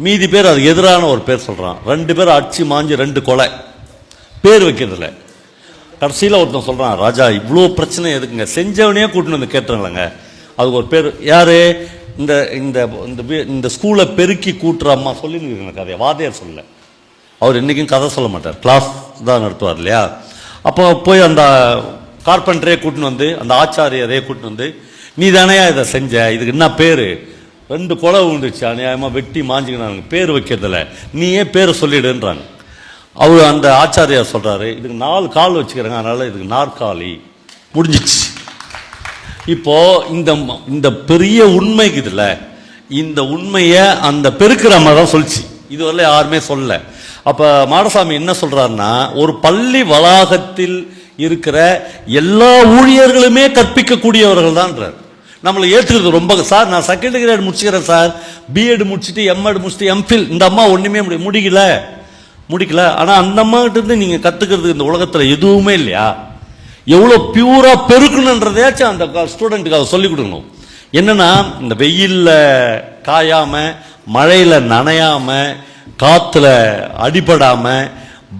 மீதி பேர் அது எதிரான ஒரு பேர் சொல்றான். 2 பேர் அடிச்சு மாஞ்சி 2 கொலை, பேர் வைக்கிறதுல. கடைசியில் ஒருத்தன் சொல்றான், ராஜா இவ்வளோ பிரச்சனை எதுக்குங்க, செஞ்சவனே கூட்டின்னு வந்து கேட்டுறாங்களங்க, அதுக்கு ஒரு பேர். யாரு? இந்த இந்த இந்த ஸ்கூலை பெருக்கி கூட்டுற அம்மா சொல்லின்னு கதையை வாத்தியார் சொல்லல. அவர் இன்னைக்கும் கதை சொல்ல மாட்டார், கிளாஸ் தான் நடத்துவார் இல்லையா. அப்போ போய் அந்த கார்பெண்டரே கூட்டின்னு வந்து, அந்த ஆச்சாரியரே கூட்டின்னு வந்து, நீ தானேயா இதை செஞ்ச, இதுக்கு என்ன பேர்? 2 கொலை விழுந்துச்சு, அநியாயமா வெட்டி மாஞ்சிக்கிறாங்க, பேர் வைக்கிறதுல நீயே பேரை சொல்லிடுன்றாங்க. அவர் அந்த ஆச்சாரியார் சொல்றாரு, இதுக்கு 4 கால் வச்சுக்கிறாங்க, அதனால இதுக்கு நாற்காலி. முடிஞ்சிச்சு. இப்போ இந்த பெரிய உண்மை இதுல, இந்த உண்மையை அந்த பெருக்கிற மாதிரி தான் சொல்லிச்சு, இதுவரை யாருமே சொல்லல. அப்ப மாடசாமி என்ன சொல்றாருன்னா, ஒரு பள்ளி வளாகத்தில் இருக்கிற எல்லா ஊழியர்களுமே கற்பிக்கக்கூடியவர்கள் தான்ன்றார். நம்மளை ஏற்றுக்கிறது ரொம்ப. சார் நான் செகண்ட் கிரேட் முடிச்சுக்கிறேன் சார், பிஎட் முடிச்சுட்டு எம்எட் முடிச்சுட்டு எம்ஃபில், இந்த அம்மா ஒண்ணுமே முடிக்கல. ஆனா அந்த அம்மா கிட்ட இருந்து நீங்க கத்துக்கிறது இந்த உலகத்துல எதுவுமே இல்லையா? எவ்வளவு பியூரா பெருக்கணுன்றதையாச்சும் அந்த ஸ்டூடெண்ட்டுக்கு அதை சொல்லிக் கொடுக்கணும். என்னன்னா, இந்த வெயில்ல காயாம, மழையில நனையாம, காத்துல அடிபடாம,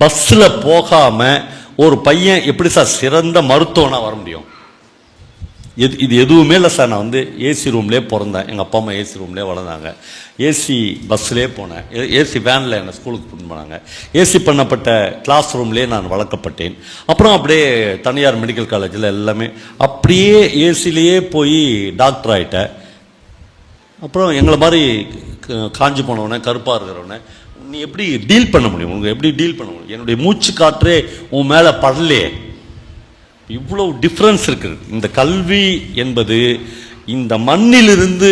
பஸ்ல போகாம ஒரு பையன் எப்படி சார் சிறந்த மருத்துவனா வர முடியும்? இது எதுவுமே இல்லை சார். நான் வந்து ஏசி ரூம்லேயே பிறந்தேன், எங்கள் அப்பா அம்மா ஏசி ரூம்லேயே வளர்ந்தாங்க, ஏசி பஸ்லேயே போனேன், ஏசி வேனில் என்னை ஸ்கூலுக்கு கூட்டிட்டு போனாங்க, ஏசி பண்ணப்பட்ட கிளாஸ் ரூம்லேயே நான் வளர்க்கப்பட்டேன். அப்புறம் அப்படியே தனியார் மெடிக்கல் காலேஜில் எல்லாமே அப்படியே ஏசிலேயே போய் டாக்டர் ஆகிட்டேன். அப்புறம் எங்களை மாதிரி காஞ்சி போனவனே, கருப்பாக இருக்கிறவனே நீ எப்படி டீல் பண்ண முடியும்? உங்களுக்கு எப்படி டீல் பண்ண முடியும்? என்னுடைய மூச்சு காற்றே உன் மேலே படலையே. இவ்வளவு டிஃபரன்ஸ் இருக்குது. இந்த கல்வி என்பது இந்த மண்ணிலிருந்து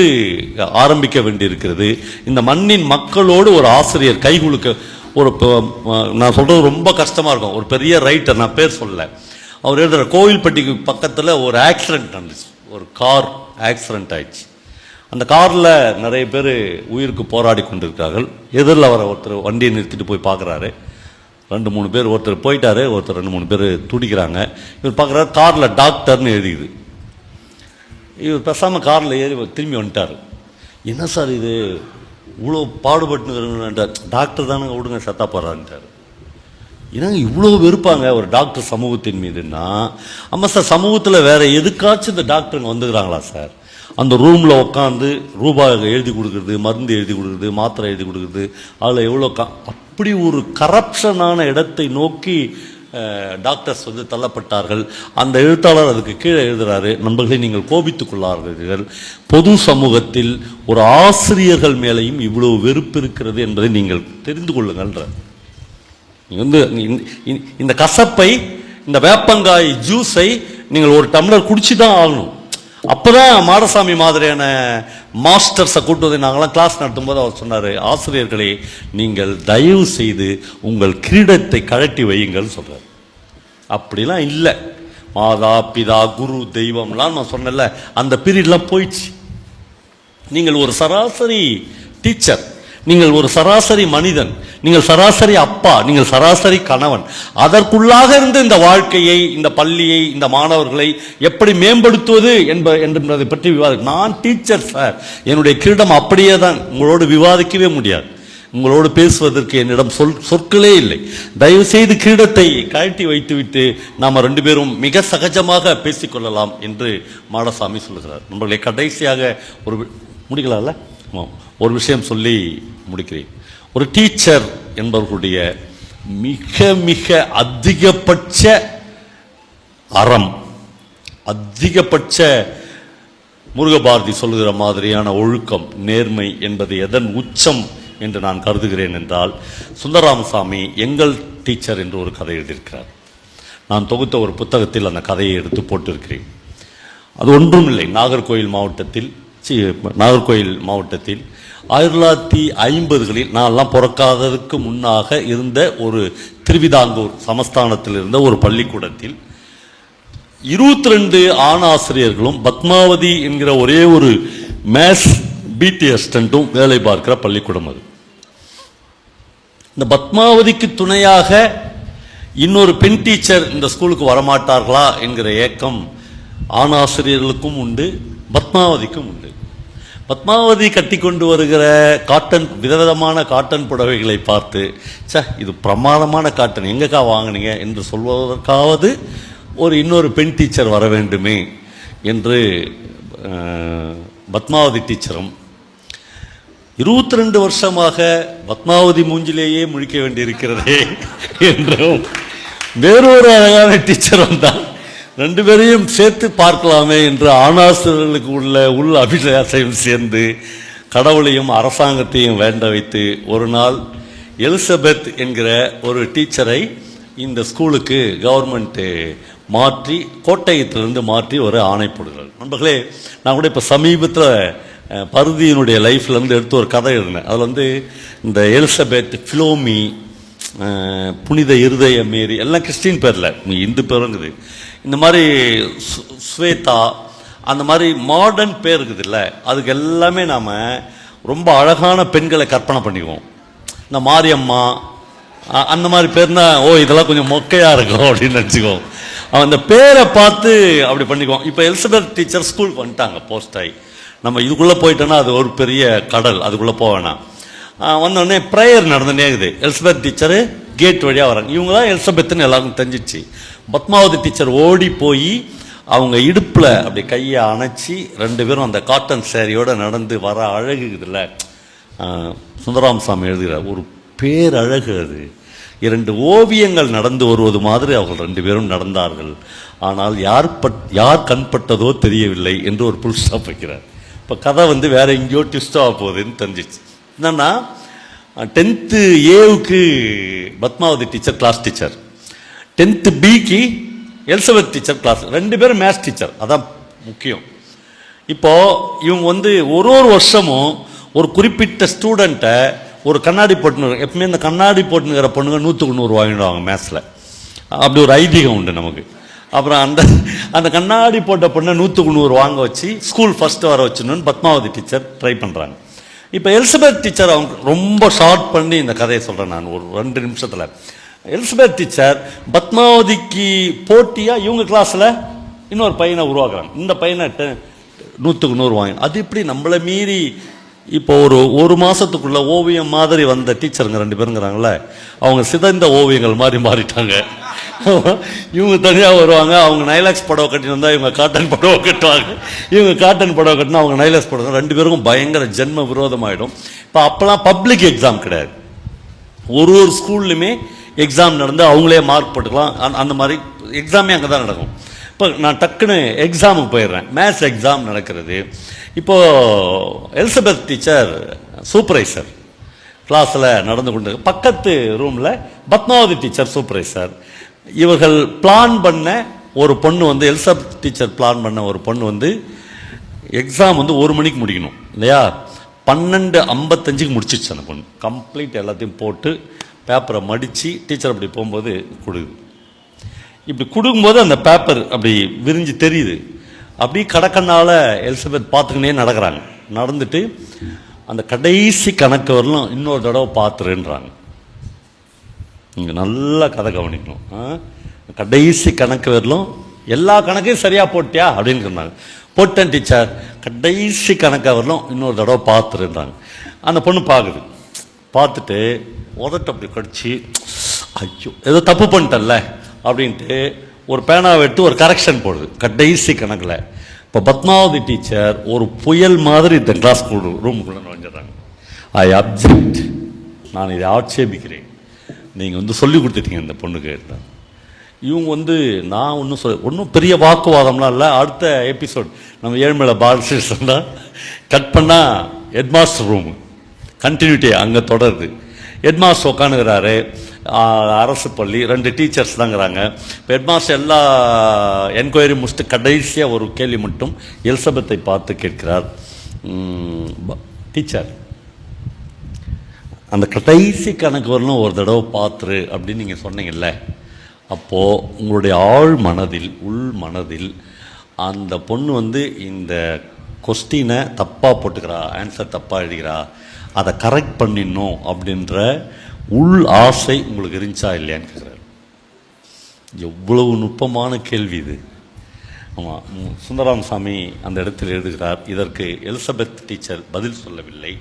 ஆரம்பிக்க வேண்டியிருக்கிறது. இந்த மண்ணின் மக்களோடு ஒரு ஆசிரியர் கைகுலுக்க, நான் சொல்றது ரொம்ப கஷ்டமா இருக்கும். ஒரு பெரிய ரைட்டர், நான் பேர் சொல்லல, அவர் எழுதுற கோவில்பட்டிக்கு பக்கத்தில் ஒரு ஆக்சிடென்ட் நடந்துச்சு, ஒரு கார் ஆக்சிடென்ட் ஆயிடுச்சு. அந்த காரில் நிறைய பேர் உயிருக்கு போராடி கொண்டிருக்கிறார்கள். எதிரில் வர ஒருத்தர் வண்டியை நிறுத்திட்டு போய் பார்க்குறாரு. 2-3 பேர், ஒருத்தர் போயிட்டாரு, ஒருத்தர் 2-3 பேர் துடிக்கிறாங்க. இவர் பார்க்குறாரு, காரில் டாக்டர்னு எழுதிக்குது. இவர் பேசாமல் காரில் ஏறி திரும்பி வந்துட்டார். என்ன சார் இது இவ்வளோ பாடுபட்டுன்னுட்டார். டாக்டர் தானே, விடுங்க செத்தா போகிறான்ட்டார். ஏன்னா இவ்வளோ வெறுப்பாங்க ஒரு டாக்டர் சமூகத்தின் மீதுன்னா. ஆமாம் சார், சமூகத்தில் வேற எதுக்காச்சும் இந்த டாக்டருங்க வந்துக்கிறாங்களா சார்? அந்த ரூமில் உட்காந்து ரூபாய் எழுதி கொடுக்குறது, மருந்து எழுதி கொடுக்குறது, மாத்திரை எழுதி கொடுக்குறது, அதில் எவ்வளோ அப்படி ஒரு கரப்ஷனான இடத்தை நோக்கி டாக்டர்ஸ் வந்து தள்ளப்பட்டார்கள். அந்த எழுத்தாளர் அதுக்கு கீழே எழுதுறாரு, நண்பர்களை நீங்கள் கோபித்துக் கொள்ளார்கள், பொது சமூகத்தில் ஒரு ஆசிரியர்கள் மேலேயும் இவ்வளவு வெறுப்பு இருக்கிறது என்பதை நீங்கள் தெரிந்து கொள்ளுங்கள்ன்ற. நீங்கள் வந்து இந்த கசப்பை, இந்த வேப்பங்காய் ஜூஸை நீங்கள் ஒரு டம்ளர் குடிச்சு தான் ஆகணும். அப்பதான் மாடசாமி மாதிரியான மாஸ்டர்ஸை கூட்டு வந்து நாங்களாம் கிளாஸ் நடத்தும் போது அவர் சொன்னாரு, ஆசிரியர்களே நீங்கள் தயவு செய்து உங்கள் கிரீடத்தை கழட்டி வையுங்கள் சொல்றாரு. அப்படிலாம் இல்லை. மாதா பிதா குரு தெய்வம்லாம் நான் சொன்னல, அந்த பீரியட்லாம் போயிடுச்சு. நீங்கள் ஒரு சராசரி டீச்சர், நீங்கள் ஒரு சராசரி மனிதன், நீங்கள் சராசரி அப்பா, நீங்கள் சராசரி கணவன். அதற்குள்ளாக இருந்து இந்த வாழ்க்கையை, இந்த பள்ளியை, இந்த மாணவர்களை எப்படி மேம்படுத்துவது என்பதை பற்றி விவாதி. நான் டீச்சர் சார், என்னுடைய கிரீடம் அப்படியே தான். உங்களோடு விவாதிக்கவே முடியாது, உங்களோடு பேசுவதற்கு என்னிடம் சொற்களே இல்லை. தயவு செய்து கிரீடத்தை கழட்டி வைத்துவிட்டு நாம 2 பேரும் மிக சகஜமாக பேசிக்கொள்ளலாம் என்று மாடசாமி சொல்லுகிறார். நம்மளை கடைசியாக ஒரு முடிக்கலாம்ல, ஒரு விஷயம் சொல்லி முடிக்கிறேன். ஒரு டீச்சர் என்பவர்களுடைய மிக மிக அதிகபட்ச அறம், அதிகபட்ச முருகபாரதி சொல்லுகிற மாதிரியான ஒழுக்கம், நேர்மை என்பது எதன் உச்சம் என்று நான் கருதுகிறேன் என்றால், சுந்தரராமசாமி எங்கள் டீச்சர் என்று ஒரு கதை எழுதியிருக்கிறார். நான் தொகுத்த ஒரு புத்தகத்தில் அந்த கதையை எடுத்து போட்டிருக்கிறேன். அது ஒன்றும் இல்லை, நாகர்கோயில் மாவட்டத்தில் 1950களில் நான்லாம் பிறக்காததுக்கு முன்னாக இருந்த ஒரு திருவிதாங்கூர் சமஸ்தானத்தில் இருந்த ஒரு பள்ளிக்கூடத்தில் 22 ஆண் ஆசிரியர்களும் பத்மாவதி என்கிற ஒரே ஒரு மேத்ஸ் பிடி அசிஸ்டன்ட்டும் வேலை பார்க்கிற பள்ளிக்கூடம் அது. இந்த பத்மாவதிக்கு துணையாக இன்னொரு பெண் டீச்சர் இந்த ஸ்கூலுக்கு வரமாட்டார்களா என்கிற ஏக்கம் ஆண் ஆசிரியர்களுக்கும் உண்டு, பத்மாவதிக்கும் உண்டு. பத்மாவதி கட்டி கொண்டு வருகிற காட்டன் விதவிதமான காட்டன் புடவைகளை பார்த்து இது பிரமாதமான காட்டன் எங்கக்கா வாங்கினீங்க என்று சொல்வதற்காவது இன்னொரு பெண் டீச்சர் வர வேண்டுமே என்று பத்மாவதி டீச்சரும் 22 வருஷமாக பத்மாவதி மூஞ்சிலேயே முழிக்க வேண்டியிருக்கிறதே என்றும் வேறொரு அழகான டீச்சர் வந்தால் 2 பேரையும் சேர்த்து பார்க்கலாமே என்று ஆணாசிரியர்களுக்கு உள்ள அபிலாஷையும் சேர்ந்து கடவுளையும் அரசாங்கத்தையும் வேண்ட வைத்து ஒரு நாள் எலிசபெத் என்கிற ஒரு டீச்சரை இந்த ஸ்கூலுக்கு கவர்மெண்ட் மாற்றி கோட்டயத்திலிருந்து மாற்றி ஒரு ஆணை போடுகிறார். நண்பர்களே, நான் கூட இப்போ சமீபத்தில் பருதியினுடைய லைஃப்லேருந்து எடுத்து ஒரு கதை எழுதினேன். அதில் இந்த எலிசபெத், ஃபிலோமி, புனித இருதய மேரி எல்லாம் கிறிஸ்டின் பேரில், இந்து பேருங்குது. இந்த மாதிரி ஸ்வேதா, அந்த மாதிரி மாடர்ன் பேர் இருக்குது இல்லை, அதுக்கு எல்லாமே நாம் ரொம்ப அழகான பெண்களை கற்பனை பண்ணிக்குவோம். இந்த மாரியம்மா அந்த மாதிரி பேர்னா இதெல்லாம் கொஞ்சம் மொக்கையாக இருக்கும் அப்படின்னு நினச்சிக்குவோம். அவன் அந்த பேரை பார்த்து அப்படி பண்ணிக்குவோம். இப்போ எலிசபெத் டீச்சர் ஸ்கூலுக்கு வந்துட்டாங்க போஸ்ட் ஆகி. நம்ம இதுக்குள்ளே போயிட்டோன்னா அது ஒரு பெரிய கடல், அதுக்குள்ளே போக வேணாம். வந்தோடனே ப்ரேயர் நடந்துனே இருக்குது. எலிசபெத் டீச்சரு கேட் வழியாக வராங்க. இவங்க தான் எலிசபெத்துன்னு எல்லாருக்கும் தெரிஞ்சிச்சு. பத்மாவதி டீச்சர் ஓடி போய் அவங்க இடுப்பில் அப்படி கையை அணைச்சி 2 பேரும் அந்த காட்டன் சேரீயோடு நடந்து வர அழகு இதில் சுந்தராமசாமி எழுதுகிறார். ஒரு பேரழகு அது. 2 ஓவியங்கள் நடந்து வருவது மாதிரி அவர்கள் 2 பேரும் நடந்தார்கள். ஆனால் யார் கண்பட்டதோ தெரியவில்லை என்று ஒரு புல் ஸ்டாப் வைக்கிறார். இப்போ கதை வேற எங்கேயோ ட்விஸ்ட் ஆக போகுதுன்னு தெரிஞ்சிச்சு. என்னன்னா 10th ஏவுக்கு Padmavathi teacher class teacher, 10th பிக்கு எலிசபெத் டீச்சர் கிளாஸ், 2 பேரும் மேத்ஸ் டீச்சர். அதான் முக்கியம். இப்போ இவங்க ஒரு வருஷமும் ஒரு குறிப்பிட்ட ஸ்டூடெண்ட்டை ஒரு கண்ணாடி போட்டுன்னு, எப்பவுமே இந்த கண்ணாடி போட்டுங்கிற பொண்ணுங்க 100க்கு 100 வாங்கிடுவாங்க மேத்ஸில். அப்படி ஒரு ஐதீகம் உண்டு நமக்கு. அப்புறம் அந்த கண்ணாடி போட்ட பொண்ணை 100க்கு 100 வாங்க வச்சு ஸ்கூல் ஃபர்ஸ்ட் வர வச்சுன்னு பத்மாவதி டீச்சர் ட்ரை பண்ணுறாங்க. இப்போ எலிசபெத் டீச்சர் அவங்க ரொம்ப ஷார்ட் பண்ணி இந்த கதையை சொல்கிறேன் நான் ஒரு 2 நிமிஷத்தில். எலிசபெத் டீச்சர் பத்மாவதிக்கு போட்டியாக இவங்க கிளாஸில் இன்னொரு பையனை உருவாக்குறாங்க. இந்த பையனை 100க்கு 100 வாங்க. அது இப்படி நம்மளை மீறி இப்போ ஒரு மாதத்துக்குள்ள ஓவியம் மாதிரி வந்த டீச்சருங்க 2 பேருங்கிறாங்களே, அவங்க சிதைந்த ஓவியங்கள் மாதிரி மாறிட்டாங்க. இவங்க தனியாக வருவாங்க, அவங்க நைலாக்ஸ் புடவை கட்டின்னு வந்தால் இவங்க காட்டன் புடவை கட்டுவாங்க, இவங்க காட்டன் புடவை கட்டினா அவங்க நைலாக்ஸ் புடவை. 2 பேருக்கும் பயங்கர ஜென்ம விரோதமாயிடும். இப்போ அப்போலாம் பப்ளிக் எக்ஸாம் கிடையாது. ஒரு ஸ்கூல்லையுமே எக்ஸாம் நடந்து அவங்களே மார்க் போட்டுக்கலாம். அந்த மாதிரி எக்ஸாமே அங்கே தான் நடக்கும். இப்போ நான் டக்குன்னு எக்ஸாமுக்கு போயிடுறேன். மேத்ஸ் எக்ஸாம் நடக்கிறது. இப்போது எலிசபெத் டீச்சர் சூப்பர்வைசர் கிளாஸில் நடந்து கொண்டு, பக்கத்து ரூமில் பத்மாவதி டீச்சர் சூப்பர்வைசர். இவர்கள் பிளான் பண்ண ஒரு பொண்ணு எலிசபெத் டீச்சர் பிளான் பண்ண ஒரு பொண்ணு எக்ஸாம் 1 மணிக்கு முடிக்கணும் இல்லையா, 12:55க்கு முடிச்சிச்சு அந்த பொண்ணு. கம்ப்ளீட் எல்லாத்தையும் போட்டு பேப்பரை மடித்து டீச்சர் அப்படி போகும்போது கொடுக்குது. இப்படி கொடுக்கும்போது அந்த பேப்பர் அப்படி விரிஞ்சு தெரியுது. அப்படி கடக்கண்ணால் எலிசபெத் பார்த்துக்கினே நடக்கிறாங்க. நடந்துட்டு அந்த கடைசி கணக்கு வரலும் இன்னொரு தடவை பார்த்துருன்றாங்க. நீங்கள் நல்லா கதை கவனிக்கணும். கடைசி கணக்கு வரலும் எல்லா கணக்கையும் சரியாக போட்டியா அப்படின்னு சொன்னாங்க. போட்டேன் டீச்சர், கடைசி கணக்கை வரலும் இன்னொரு தடவை பார்த்துருன்றாங்க. அந்த பொண்ணு பார்க்குது. பார்த்துட்டு உதட்ட அப்படி கடிச்சு, ஐயோ ஏதோ தப்பு பண்ணிட்டல அப்படின்ட்டு ஒரு பேனாவை எடுத்து ஒரு கரெக்ஷன் போடுது கடைசி கணக்கில். இப்போ பத்மாவதி டீச்சர் ஒரு புயல் மாதிரி இந்த கிளாஸ் ரூமுக்குள்ளே நுழைஞ்சிடறாங்க. ஐ அப்ஜெக்ட், நான் இதை ஆட்சேபிக்கிறேன், நீங்கள் சொல்லி கொடுத்துட்டீங்க இந்த பொண்ணுக்கு. இவங்க நான் ஒன்றும் பெரிய வாக்குவாதம்லாம் இல்லை. அடுத்த எபிசோட் நம்ம ஏழ்மலை பாலகிருஷ்ணன் தான் கட் பண்ணால் ஹெட்மாஸ்டர் ரூமு கண்டினியூட்டி அங்கே தொடருது. ஹெட்மாஸ்டர் உட்காந்துக்கிறாரு. அரசு பள்ளி, 2 டீச்சர்ஸ் தாங்கிறாங்க. இப்போ ஹெட்மாஸ்டர் எல்லா என்கொயரி முடிச்சுட்டு கடைசியாக ஒரு கேள்வி மட்டும் எலிசபெத்தை பார்த்து கேட்கிறார். டீச்சர், அந்த கடைசி கணக்கு வரணும் ஒரு தடவை பார்த்துரு அப்படின்னு நீங்கள் சொன்னீங்கல்ல, அப்போது உங்களுடைய ஆழ் மனதில், உள் மனதில் அந்த பொண்ணு இந்த கொஸ்டினை தப்பாக போட்டுக்கிறா, ஆன்சர் தப்பாக எழுதுகிறா, அதை கரெக்ட் பண்ணிடணும் அப்படின்ற உள் ஆசை உங்களுக்கு இருந்துச்சா இல்லையான்னு கேட்குறாரு. எவ்வளவு நுட்பமான கேள்வி இது. ஆமாம், சுந்தராமசாமி அந்த இடத்தில் எழுதுகிறார், இதற்கு எலிசபெத் டீச்சர் பதில் சொல்லவில்லை.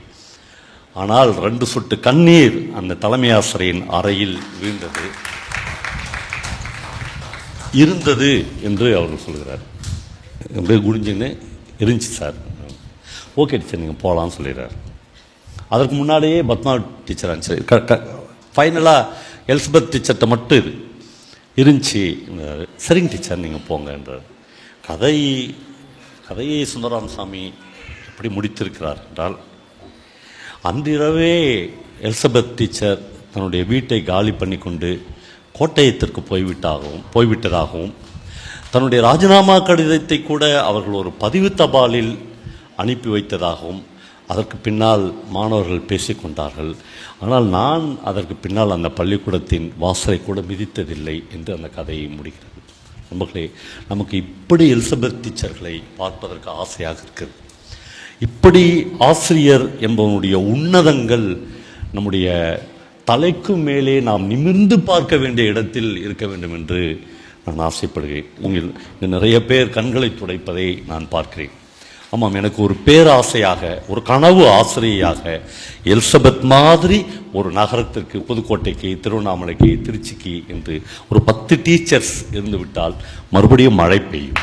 ஆனால் 2 சொட்டு கண்ணீர் அந்த தலைமை ஆசிரியரின் அறையில் இருந்தது என்று அவர் சொல்கிறார். அப்படியே குடிஞ்சுன்னு இருந்துச்சு சார். ஓகே டீச்சர், நீங்கள் போகலான்னு சொல்லிடுறார். அதற்கு முன்னாடியே பத்மா டீச்சர் ஆச்சு. ஃபைனலாக எலிசபெத் டீச்சர்கிட்ட மட்டும் இது இருந்துச்சு. சரிங்க டீச்சர், நீங்கள் போங்கன்றார். கதையை சுந்தராமசாமி எப்படி முடித்திருக்கிறார் என்றால், அன்றிரவே எலிசபெத் டீச்சர் தன்னுடைய வீட்டை காலி பண்ணி கொண்டு கோட்டயத்திற்கு போய்விட்டதாகவும் தன்னுடைய ராஜினாமா கடிதத்தை கூட அவர்கள் ஒரு பதிவு தபாலில் அனுப்பி வைத்ததாகவும் அதற்கு பின்னால் மாணவர்கள் பேசிக்கொண்டார்கள். ஆனால் நான் அதற்கு பின்னால் அந்த பள்ளிக்கூடத்தின் வாசலை கூட மிதித்ததில்லை என்று அந்த கதையை முடிகிறது. நண்பர்களே, நமக்கு இப்படி எலிசபெத் டீச்சர்களை பார்ப்பதற்கு ஆசையாக இருக்கிறது. இப்படி ஆசிரியர் என்பவனுடைய உன்னதங்கள் நம்முடைய தலைக்கு மேலே நாம் நிமிர்ந்து பார்க்க வேண்டிய இடத்தில் இருக்க வேண்டும் என்று நான் ஆசைப்படுகிறேன். இங்கே நிறைய பேர் கண்களை துடைப்பதை நான் பார்க்கிறேன். ஆமாம், எனக்கு ஒரு பேராசையாக, ஒரு கனவு ஆசிரியையாக எலிசபெத் மாதிரி ஒரு நகரத்திற்கு, புதுக்கோட்டைக்கு, திருவண்ணாமலைக்கு, திருச்சிக்கு என்று ஒரு 10 டீச்சர்ஸ் இருந்து விட்டால் மறுபடியும் மழை பெய்யும்.